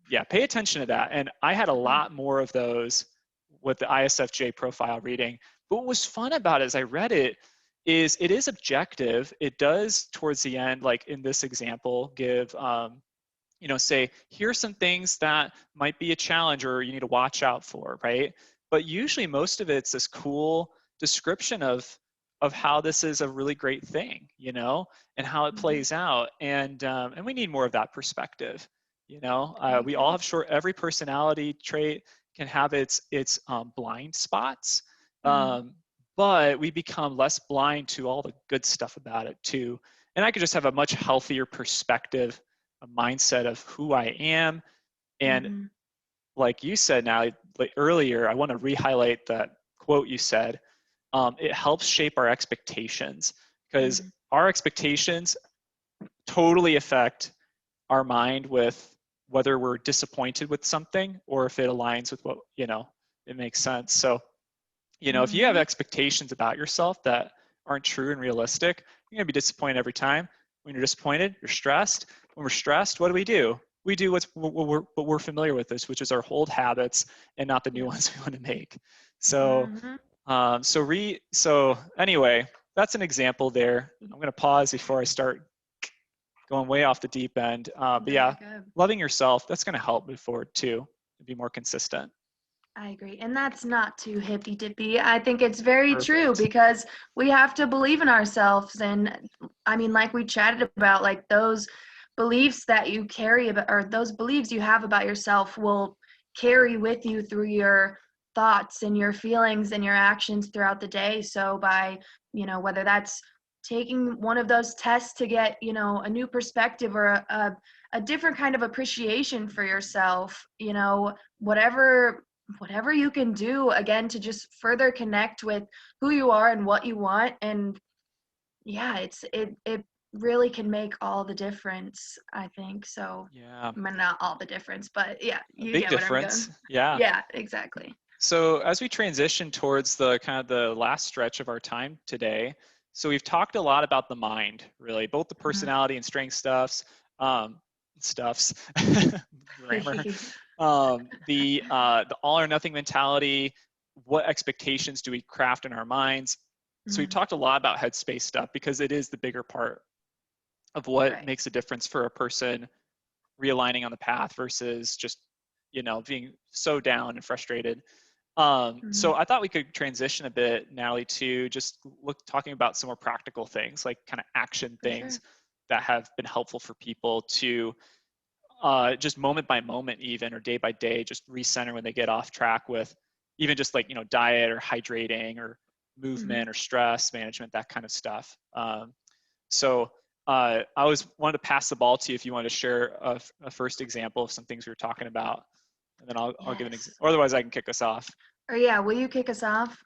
Yeah, pay attention to that. And I had a Mm-hmm. lot more of those with the ISFJ profile reading. But what was fun about it as I read it is objective. It does towards the end, like in this example, give you know, say, here's some things that might be a challenge or you need to watch out for, right? But usually most of it's this cool description of how this is a really great thing, you know, and how it Mm-hmm. plays out. And we need more of that perspective, you know. I We all agree. have every personality trait can have its blind spots, Mm-hmm. um, but we become less blind to all the good stuff about it too. And I could just have a much healthier perspective, a mindset of who I am. And Mm-hmm. like you said now, like earlier, I want to re-highlight that quote you said. It helps shape our expectations because Mm-hmm. our expectations totally affect our mind with whether we're disappointed with something or if it aligns with what, you know, it makes sense. So, you know, if you have Mm-hmm. expectations about yourself that aren't true and realistic, you're going to be disappointed every time. When you're disappointed, you're stressed. When we're stressed, what do? We do what we're familiar with, this, which is our old habits and not the new Yep. ones we want to make. So, Mm-hmm. so anyway, that's an example there. I'm going to pause before I start going way off the deep end. But No, you're yeah, good. loving yourself, that's going to help move forward too, and be more consistent. I agree. And that's not too hippy dippy. I think it's very true Perfect. because we have to believe in ourselves. And I mean, like we chatted about, like those beliefs that you carry about, or those beliefs you have about yourself will carry with you through your thoughts and your feelings and your actions throughout the day. So by, whether that's taking one of those tests to get, a new perspective or a different kind of appreciation for yourself, whatever you can do again to just further connect with who you are and what you want. And yeah, it really can make all the difference, I think. So Yeah, I mean, not all the difference, but yeah, a you big get what I'm going. difference. Yeah. Yeah, exactly. So as we transition towards the kind of the last stretch of our time today, so we've talked a lot about the mind, really, both the personality and strength um, stuffs, grammar, the all or nothing mentality. What expectations do we craft in our minds? So we've Mhm. talked a lot about headspace stuff because it is the bigger part of what Right. makes a difference for a person realigning on the path versus just, you know, being so down and frustrated. So Mhm. I thought we could transition a bit, Natalie, to just talking about some more practical things, like kind of action For things sure. that have been helpful for people to just moment by moment, even or day by day, just recenter when they get off track with even just like, you know, diet or hydrating or Mhm. movement or stress management, that kind of stuff. So I always wanted to pass the ball to you if you want to share a first example of some things we were talking about, and then I'll give an example. Yes. Or otherwise, I can kick us off. Or yeah, will you kick us off?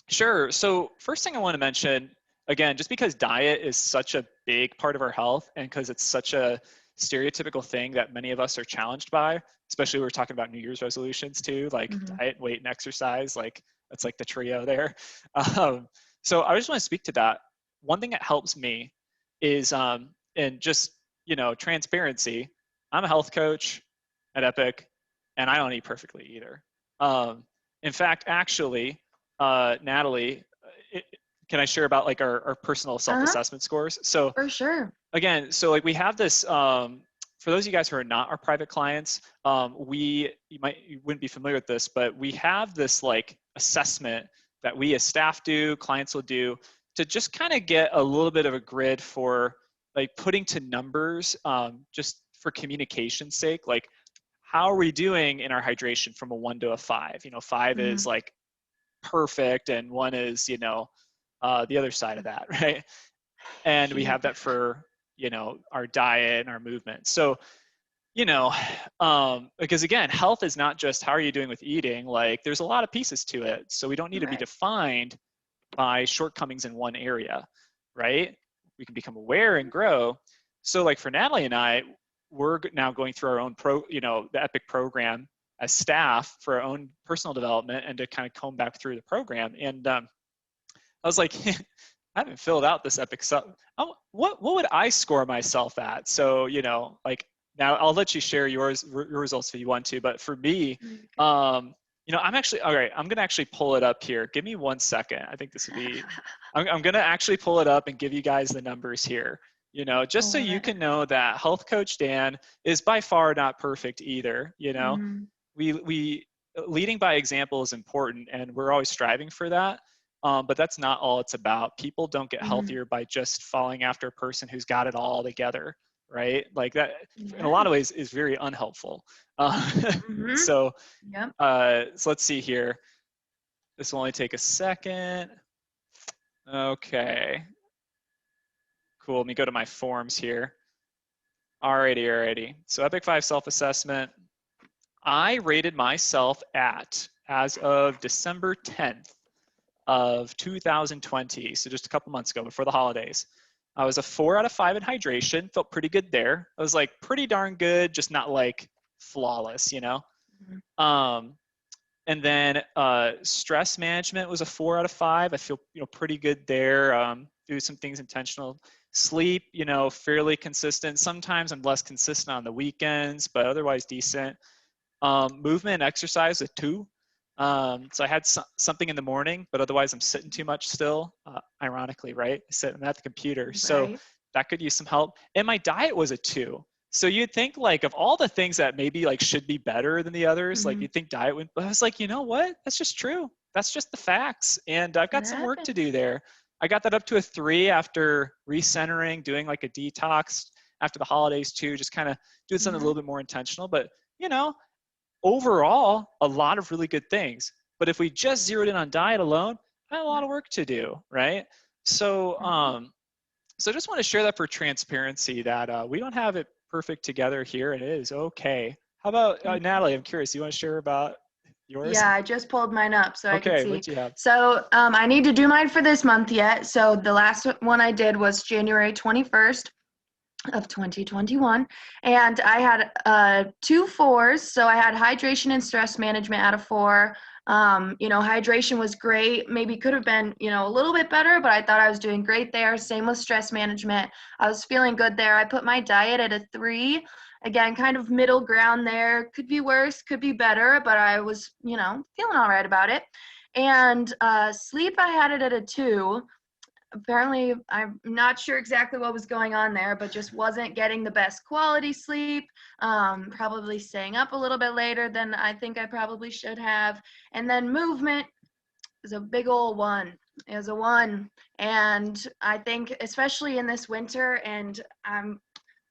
Sure. So first thing I want to mention, again, just because diet is such a big part of our health and because it's such a stereotypical thing that many of us are challenged by, especially we're talking about New Year's resolutions too, like Mhm. diet, weight, and exercise, like that's like the trio there. Um, so I just want to speak to that. One thing that helps me is, and just, you know, transparency. I'm a health coach at Epic, and I don't eat perfectly either. Um, in fact, actually, Natalie, it, can I share about like our personal Uh-huh. self-assessment scores? So For sure. again, so like we have this, for those of you guys who are not our private clients, you wouldn't be familiar with this, but we have this like assessment that we as staff do, clients will do, to just kind of get a little bit of a grid for like putting to numbers, just for communication's sake, like how are we doing in our hydration from a 1 to a 5? 5 is Mhm. like perfect, and 1 is, the other side of that, right? And we have that for, our diet and our movement. So, because again, health is not just how are you doing with eating, like there's a lot of pieces to it. So we don't need to be Right. defined by shortcomings in one area, right? We can become aware and grow. So like for Natalie and I, we're now going through our own the EPIC program as staff for our own personal development and to kind of comb back through the program. And I was like, I haven't filled out this EPIC stuff. What would I score myself at? So, like now I'll let you share your results if you want to, but for me, Okay. I'm actually, all right, I'm going to actually pull it up here. Give me 1 second. I think this would be, I'm going to actually pull it up and give you guys the numbers here, I just so love you it. can know that Health Coach Dan is by far not perfect either. Mhm. We leading by example is important, and we're always striving for that. But that's not all it's about. People don't get Mhm. healthier by just following after a person who's got it all together, right? Like that, in a lot Yeah. of ways, is very unhelpful. Uh, Mhm. so, Yep. so let's see here. This will only take a second. Okay, cool. Let me go to my forms here. Alrighty. So Epic 5 self-assessment. I rated myself at, as of December 10th of 2020, so just a couple months ago before the holidays. I was a 4 out of 5 in hydration, felt pretty good there. I was like pretty darn good, just not like flawless, Mhm. Um, and then stress management was a 4 out of 5. I feel pretty good there. Do some things intentional. Sleep, fairly consistent. Sometimes I'm less consistent on the weekends, but otherwise decent. Movement and exercise, a 2. So I had something in the morning, but otherwise I'm sitting too much still, ironically, right? I'm at the computer. So Right. that could use some help. And my diet was a 2. So you'd think like of all the things that maybe like should be better than the others, like Mhm. you'd think diet would, but I was like, you know what? That's just true. That's just the facts. And I've It got some work to do happens. there. I got that up to a 3 after recentering, doing like a detox after the holidays too, just kind of doing something a Mhm. little bit more intentional. But you know, overall, a lot of really good things. But if we just zeroed in on diet alone, I have a lot Right. of work to do, right? So, Mhm. so I just want to share that for transparency that we don't have it perfect together here, and it is okay. How about Okay. Natalie? I'm curious. You want to share about yours? Yeah, I just pulled mine up so I could Okay, see. what do you have? So I need to do mine for this month yet. So the last one I did was January 21st of 2021, and I had 2 4s. So I had hydration and stress management out of 4. Hydration was great. Maybe could have been, a little bit better, but I thought I was doing great there. Same with stress management. I was feeling good there. I put my diet at a 3. Again, kind of middle ground there. Could be worse, could be better, but I was, feeling all right about it. And sleep, I had it at a 2. Apparently, I'm not sure exactly what was going on there, but just wasn't getting the best quality sleep. Probably staying up a little bit later than I think I probably should have. And then movement is a big old 1. It was a 1. And I think, especially in this winter, and I'm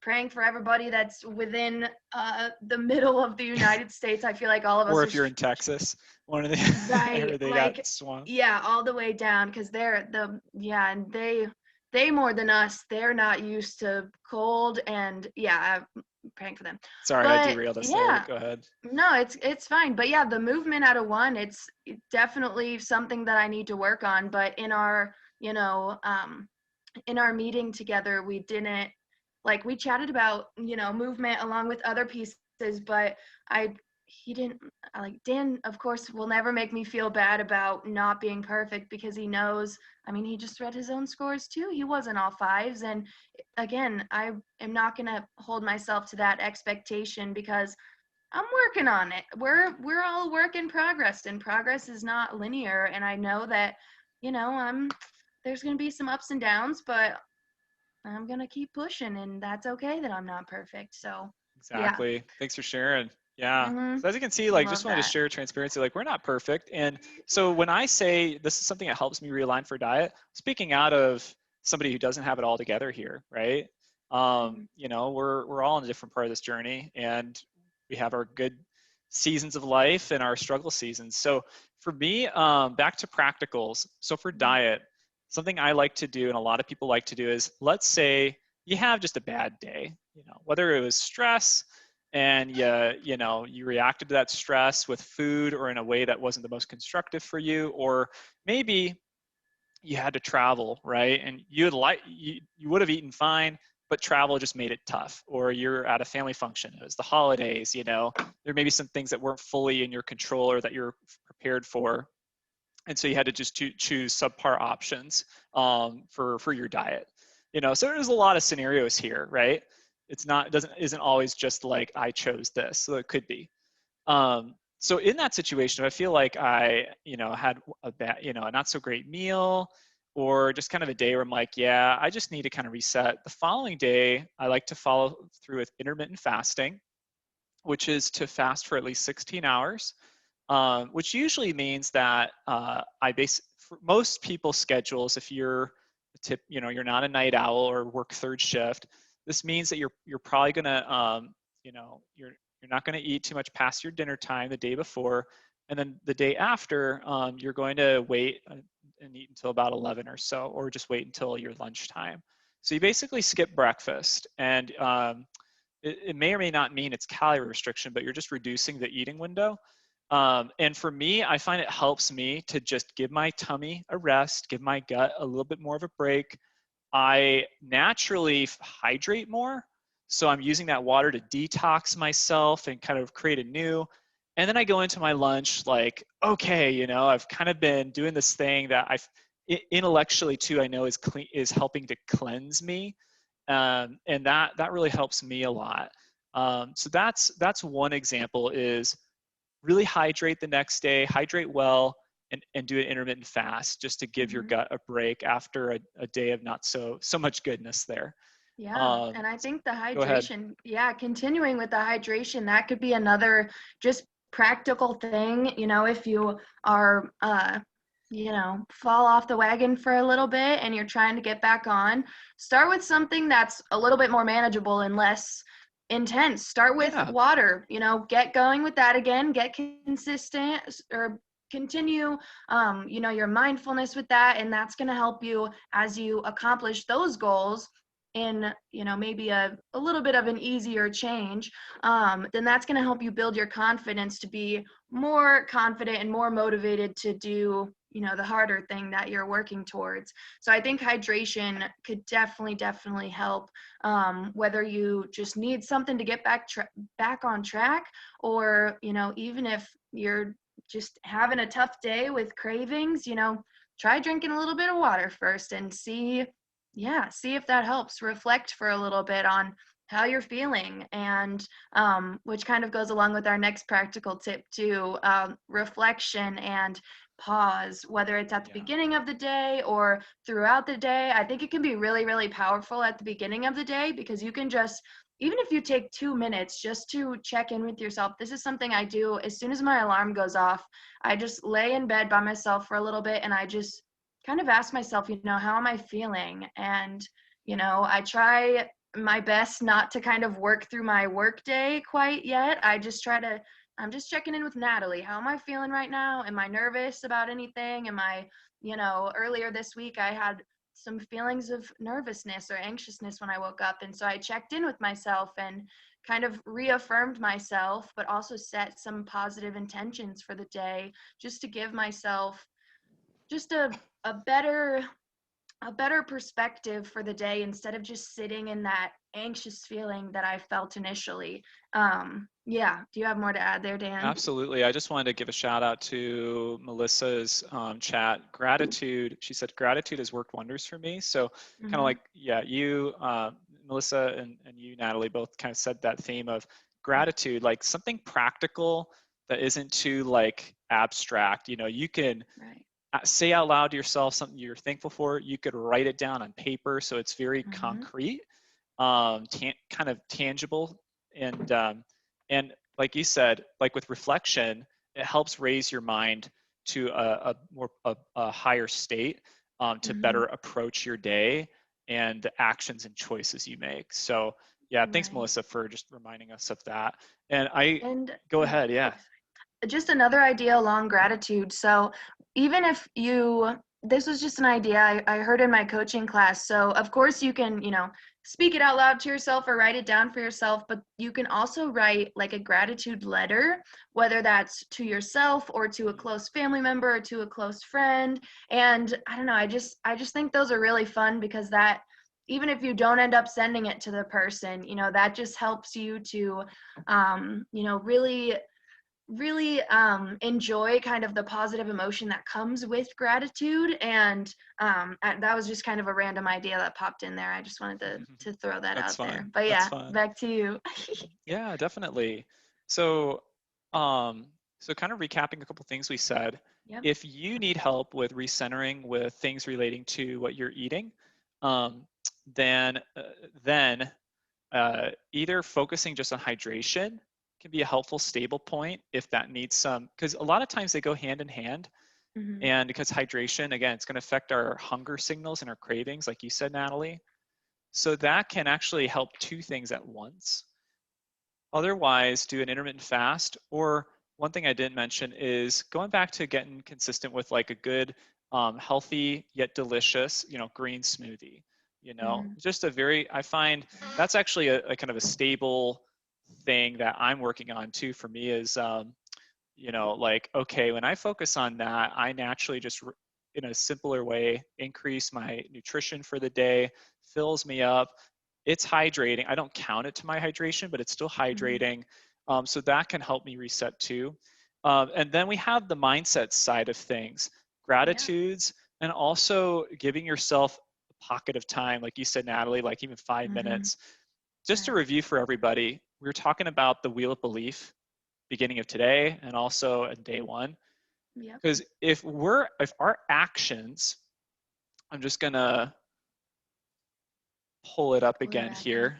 praying for everybody that's within the middle of the United States. I feel like all of Or us are if you're in Texas, one of the, right, or they got like, swung. yeah, all the way down, because and they more than us, they're not used to cold, and yeah, I'm praying for them. Sorry, I But derailed us there. yeah, Go ahead. no, it's fine. But yeah, the movement out of 1, it's definitely something that I need to work on. But in our meeting together, we didn't, like, we chatted about, movement along with other pieces, but I he didn't, like, Dan, of course, will never make me feel bad about not being perfect, because he knows, I mean, he just read his own scores too. He wasn't all 5s. And again, I am not going to hold myself to that expectation, because I'm working on it. We're all a work in progress, and progress is not linear. And I know that, I'm there's going to be some ups and downs, but I'm going to keep pushing, and that's okay that I'm not perfect. So, yeah. Exactly. Thanks for sharing. Yeah. Mm-hmm. So as you can see, I like, love just wanted to that. share transparency. Like, we're not perfect. And so when I say this is something that helps me realign for diet, speaking out of somebody who doesn't have it all together here, right? Mhm. We're all in a different part of this journey, and we have our good seasons of life and our struggle seasons. So for me, back to practicals. So for diet, something I like to do, and a lot of people like to do, is let's say you have just a bad day, whether it was stress and you reacted to that stress with food or in a way that wasn't the most constructive for you, or maybe you had to travel, right? And you would have eaten fine, but travel just made it tough. Or you're at a family function, it was the holidays, there may be some things that weren't fully in your control or that you're prepared for, and so you had to just choose subpar options for your diet. So there's a lot of scenarios here, right? It's not it doesn't isn't always just like I chose this, so it could be. So in that situation, if I feel like I had a bad, a not so great meal, or just kind of a day where I'm like, yeah, I just need to kind of reset. The following day, I like to follow through with intermittent fasting, which is to fast for at least 16 hours, which usually means that for most people's schedules, if you're you're not a night owl or work third shift, this means that you're probably gonna, you're not gonna eat too much past your dinner time the day before, and then the day after, you're going to wait and eat until about 11 or so, or just wait until your lunchtime. So you basically skip breakfast, and it may or may not mean it's calorie restriction, but you're just reducing the eating window. And for me, I find it helps me to just give my tummy a rest, give my gut a little bit more of a break. I naturally hydrate more. So I'm using that water to detox myself and kind of create a new. And then I go into my lunch like, okay, I've kind of been doing this thing that I've intellectually too, I know is helping to cleanse me, and that really helps me a lot. So that's one example, is really hydrate the next day, hydrate well, and do an intermittent fast just to give your Mm-hmm. gut a break after a day of not so much goodness there. Yeah, and I So think the go ahead. hydration, yeah, continuing with the hydration, that could be another just practical thing, if you are fall off the wagon for a little bit and you're trying to get back on, start with something that's a little bit more manageable and less intense. Start with Yeah, water, get going with that again, get consistent or continue your mindfulness with that, and that's going to help you as you accomplish those goals in maybe a little bit of an easier change. Then that's going to help you build your confidence to be more confident and more motivated to do the harder thing that you're working towards. So I think hydration could definitely help, whether you just need something to get back on track, or even if you're just having a tough day with cravings, try drinking a little bit of water first and see if that helps. Reflect for a little bit on how you're feeling, and which kind of goes along with our next practical tip too, reflection and pause, whether it's at the yeah, beginning of the day or throughout the day. I think it can be really powerful at the beginning of the day, because you can just, even if you take 2 minutes just to check in with yourself. This is something I do as soon as my alarm goes off. I just lay in bed by myself for a little bit, and I just kind of ask myself, how am I feeling? And, I try my best not to kind of work through my work day quite yet. I'm just checking in with Natalie. How am I feeling right now? Am I nervous about anything? Earlier this week I had some feelings of nervousness or anxiousness when I woke up. And so I checked in with myself and kind of reaffirmed myself, but also set some positive intentions for the day, just to give myself just a better a better perspective for the day, instead of just sitting in that anxious feeling that I felt initially. Yeah. Do you have more to add there, Dan? absolutely. I just wanted to give a shout out to Melissa's chat. Gratitude. She said gratitude has worked wonders for me. So kind of Mm-hmm. like, yeah, you, Melissa, and you, Natalie, both kind of said that theme of gratitude, like something practical that isn't too like abstract. You can Right. say out loud to yourself something you're thankful for. You could write it down on paper so it's very Mm-hmm. concrete, kind of tangible, and like you said, like with reflection, it helps raise your mind to a higher state, to Mm-hmm. better approach your day and the actions and choices you make. So yeah, thanks, Right. Melissa, for just reminding us of that. And I And go yeah. ahead. Yeah. Oh, just another idea along gratitude. So even if you, this was just an idea I heard in my coaching class. So of course you can, speak it out loud to yourself or write it down for yourself, but you can also write like a gratitude letter, whether that's to yourself or to a close family member or to a close friend. And I don't know, I just think those are really fun because that, even if you don't end up sending it to the person, that just helps you to really enjoy kind of the positive emotion that comes with gratitude. And that was just kind of a random idea that popped in there. I just wanted to throw that That's out there. fun. But That's yeah, fun. back to you. Yeah, definitely. So, um, so kind of recapping a couple things we said. Yep. If you need help with recentering with things relating to what you're eating, um, then either focusing just on hydration can be a helpful stable point if that needs some, because a lot of times they go hand in hand. Mm-hmm. And because hydration, again, it's going to affect our hunger signals and our cravings, like you said, Natalie. So that can actually help two things at once. Otherwise, do an intermittent fast. Or one thing I didn't mention is going back to getting consistent with like a good, healthy yet delicious, green smoothie. Mm-hmm. Just a very, I find that's actually a kind of a stable thing that I'm working on too for me is, like, okay, when I focus on that, I naturally just, in a simpler way, increase my nutrition for the day, fills me up. It's hydrating. I don't count it to my hydration, but it's still Mm-hmm. hydrating. So that can help me reset too. And then we have the mindset side of things, Yeah. gratitudes, and also giving yourself a pocket of time, like you said, Natalie, like even five Mm-hmm. minutes. Just to Right. review for everybody, we were talking about the wheel of belief beginning of today and also at day one. Yep. Because if our actions, I'm just gonna pull it up Pull it again back up. here,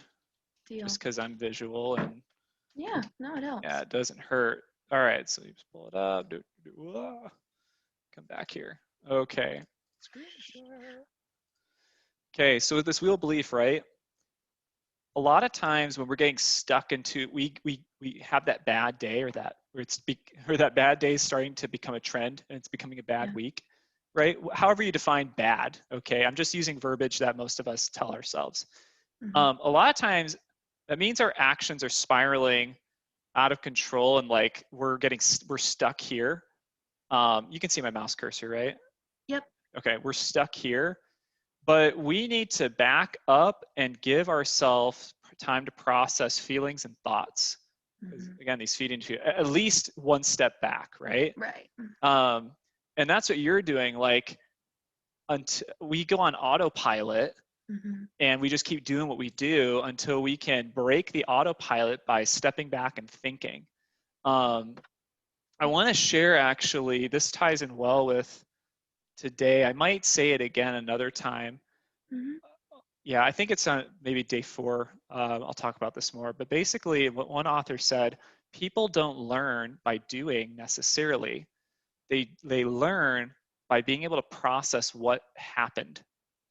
Deal. just because I'm visual and Yeah. No, it yeah, helps. it doesn't hurt. All right, so you just pull it up. Come back here. Okay. Screen share. Okay, so with this wheel of belief, right? A lot of times when we're getting stuck into we have that bad day or that bad day is starting to become a trend and it's becoming a bad Yeah. week, right? However you define bad, okay? I'm just using verbiage that most of us tell ourselves. Mm-hmm. A lot of times that means our actions are spiraling out of control and like we're stuck here. You can see my mouse cursor, right? Yep. Okay, we're stuck here, but we need to back up and give ourselves time to process feelings and thoughts. Because Mm-hmm. again, these feed into at least one step back, right? Right. Um, and that's what you're doing. Like, until we go on autopilot Mm-hmm. and we just keep doing what we do until we can break the autopilot by stepping back and thinking. Um, I want to share actually, this ties in well with today. I might say it again another time. Mm-hmm. Yeah, I think it's on maybe day 4. I'll talk about this more. But basically, what one author said, people don't learn by doing necessarily. They learn by being able to process what happened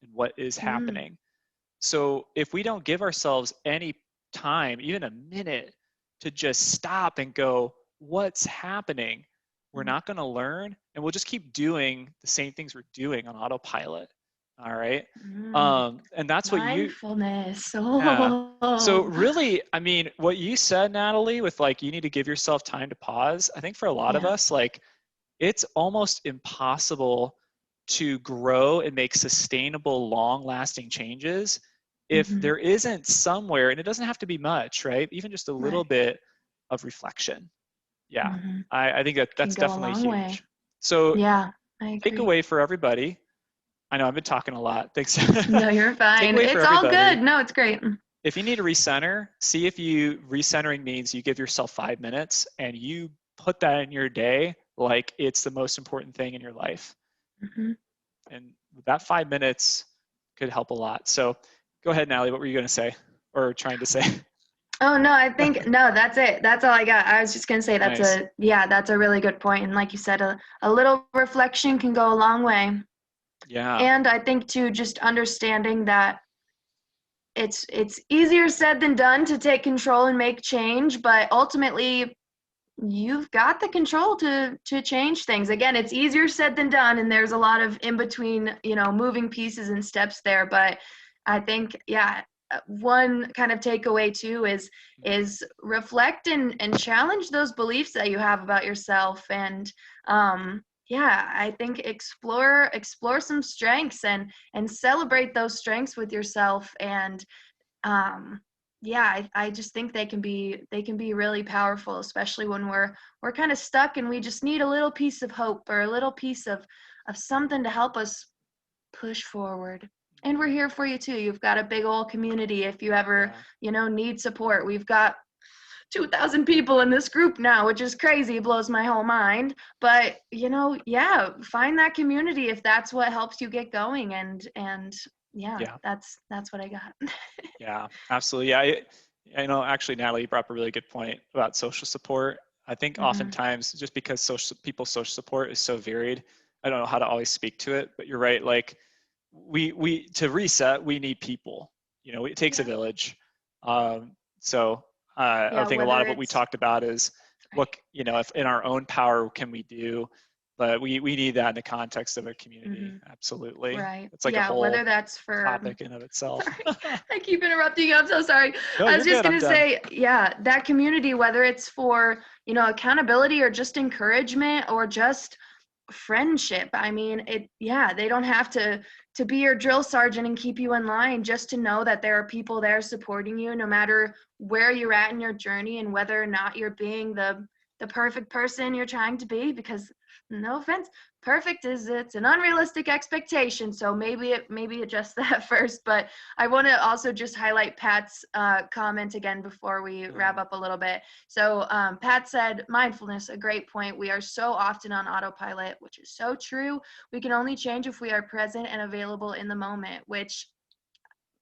and what is Mm-hmm. happening. So if we don't give ourselves any time, even a minute, to just stop and go, what's happening? We're not going to learn, and we'll just keep doing the same things we're doing on autopilot. All right. Mm. And that's what you, Mindfulness. yeah. So Oh. really, I mean, what you said, Natalie, with like, you need to give yourself time to pause. I think for a lot of Yeah. us, like, it's almost impossible to grow and make sustainable, long lasting changes if Mm-hmm. there isn't somewhere, and it doesn't have to be much, right? Even just a little Right. bit of reflection. Yeah, Mm-hmm. I think that Can that's go a definitely long way. huge. So, Yeah, I agree. takeaway for everybody. I know I've been talking a lot. Thanks. No, you're fine. Takeaway for It's all good. everybody. No, it's great. If you need to recenter, see if you recentering means you give yourself 5 minutes and you put that in your day like it's the most important thing in your life. Mm-hmm. And that 5 minutes could help a lot. So go ahead, Natalie. What were you going to say or trying to say? Oh no, I think no, that's it. That's all I got. I was just gonna say Nice. that's a really good point. And like you said, a little reflection can go a long way. Yeah. And I think too, just understanding that it's easier said than done to take control and make change, but ultimately you've got the control to change things. Again, it's easier said than done, and there's a lot of in between, moving pieces and steps there. But I think, yeah, one kind of takeaway too is reflect and challenge those beliefs that you have about yourself, and yeah, I think explore some strengths and celebrate those strengths with yourself. And um yeah, I just think they can be really powerful, especially when we're kind of stuck and we just need a little piece of hope or a little piece of something to help us push forward. And we're here for you too. You've got a big old community if you ever, Yeah. need support. We've got 2,000 people in this group now, which is crazy, blows my whole mind. But yeah, find that community if that's what helps you get going. And yeah, Yeah. that's what I got. Yeah, absolutely. Yeah, actually, Natalie, you brought up a really good point about social support. I think Hmm. oftentimes, just because people's social support is so varied, I don't know how to always speak to it. But you're right. Like, we to reset, we need people. It takes a Yeah. village. So I Yeah, think a lot whether of what we it's talked about is right. if in our own power can we do, but we need that in the context of a community. Hmm. Absolutely, Right. it's like a Yeah, whether whole that's for topic in of itself. sorry, I keep interrupting you. I'm so sorry. No, I you're was just good. I'm gonna done. say, yeah, that community, whether it's for, accountability or just encouragement or just friendship. I mean, yeah, they don't have to be your drill sergeant and keep you in line, just to know that there are people there supporting you no matter where you're at in your journey and whether or not you're being the perfect person you're trying to be, because no offense, perfect it's an unrealistic expectation. So maybe adjust that first. But I want to also just highlight Pat's comment again before we wrap Mhm. up a little bit. So Pat said, mindfulness, a great point. We are so often on autopilot, which is so true. We can only change if we are present and available in the moment, which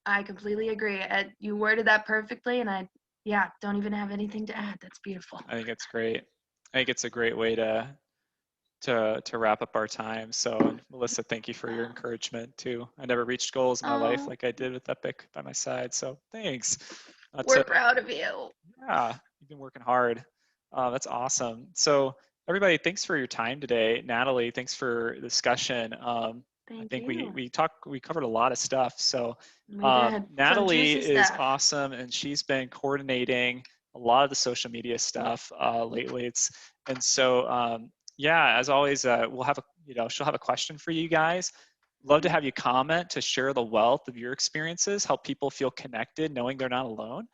I completely agree. You worded that perfectly, and yeah, don't even have anything to add. That's beautiful. I think it's great. I think it's a great way to wrap up our time. So, and Melissa, thank you for your Um, encouragement too. I never reached goals in my life oh, like I did with Epic by my side. So thanks. That's we're proud of you. yeah, you've been working hard. That's awesome. So everybody, thanks for your time today. Natalie, thanks for the discussion. I Thank think you. we covered a lot of stuff. So We did some Natalie juicy is stuff. awesome, and she's been coordinating a lot of the social media stuff lately. Yeah, as always, we'll have she'll have a question for you guys. Love to have you comment to share the wealth of your experiences, help people feel connected, knowing they're not alone.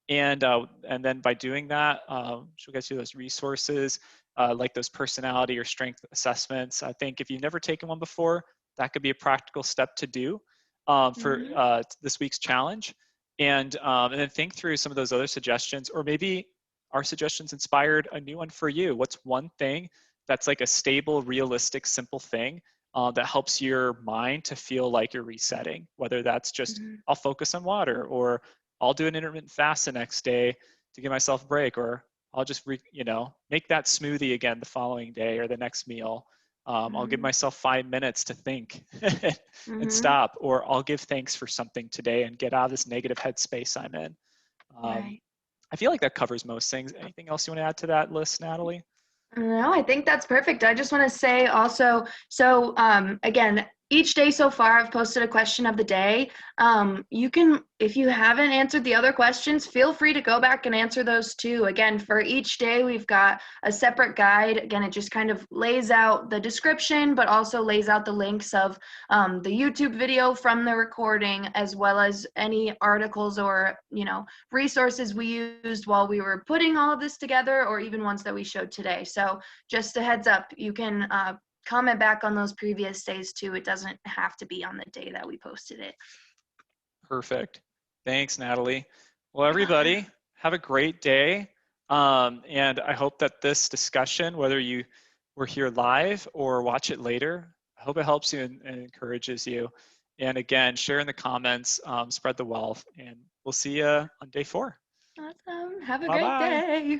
And then by doing that, she'll get you those resources, like those personality or strength assessments. I think if you've never taken one before, that could be a practical step to do for Hmm. this week's challenge. And then think through some of those other suggestions, or maybe our suggestions inspired a new one for you. What's one thing that's like a stable, realistic, simple thing that helps your mind to feel like you're resetting? Whether that's just Hmm. I'll focus on water, or I'll do an intermittent fast the next day to give myself a break, or I'll just make that smoothie again the following day or the next meal. I'll give Hmm. myself 5 minutes to think and Hmm. stop, or I'll give thanks for something today and get out of this negative headspace I'm in. Um, Right. I feel like that covers most things. Anything else you want to add to that list, Natalie? No, I think that's perfect. I just want to say also, so again, each day so far, I've posted a question of the day. You can, if you haven't answered the other questions, feel free to go back and answer those too. Again, for each day, we've got a separate guide. Again, it just kind of lays out the description, but also lays out the links of the YouTube video from the recording, as well as any articles or, resources we used while we were putting all of this together, or even ones that we showed today. So just a heads up, you can comment back on those previous days too. It doesn't have to be on the day that we posted it. Perfect. Thanks, Natalie. Well, everybody, have a great day. And I hope that this discussion, whether you were here live or watch it later, I hope it helps you and encourages you. And again, share in the comments, spread the wealth, and we'll see you on day 4. Awesome. Have a great Bye-bye. day.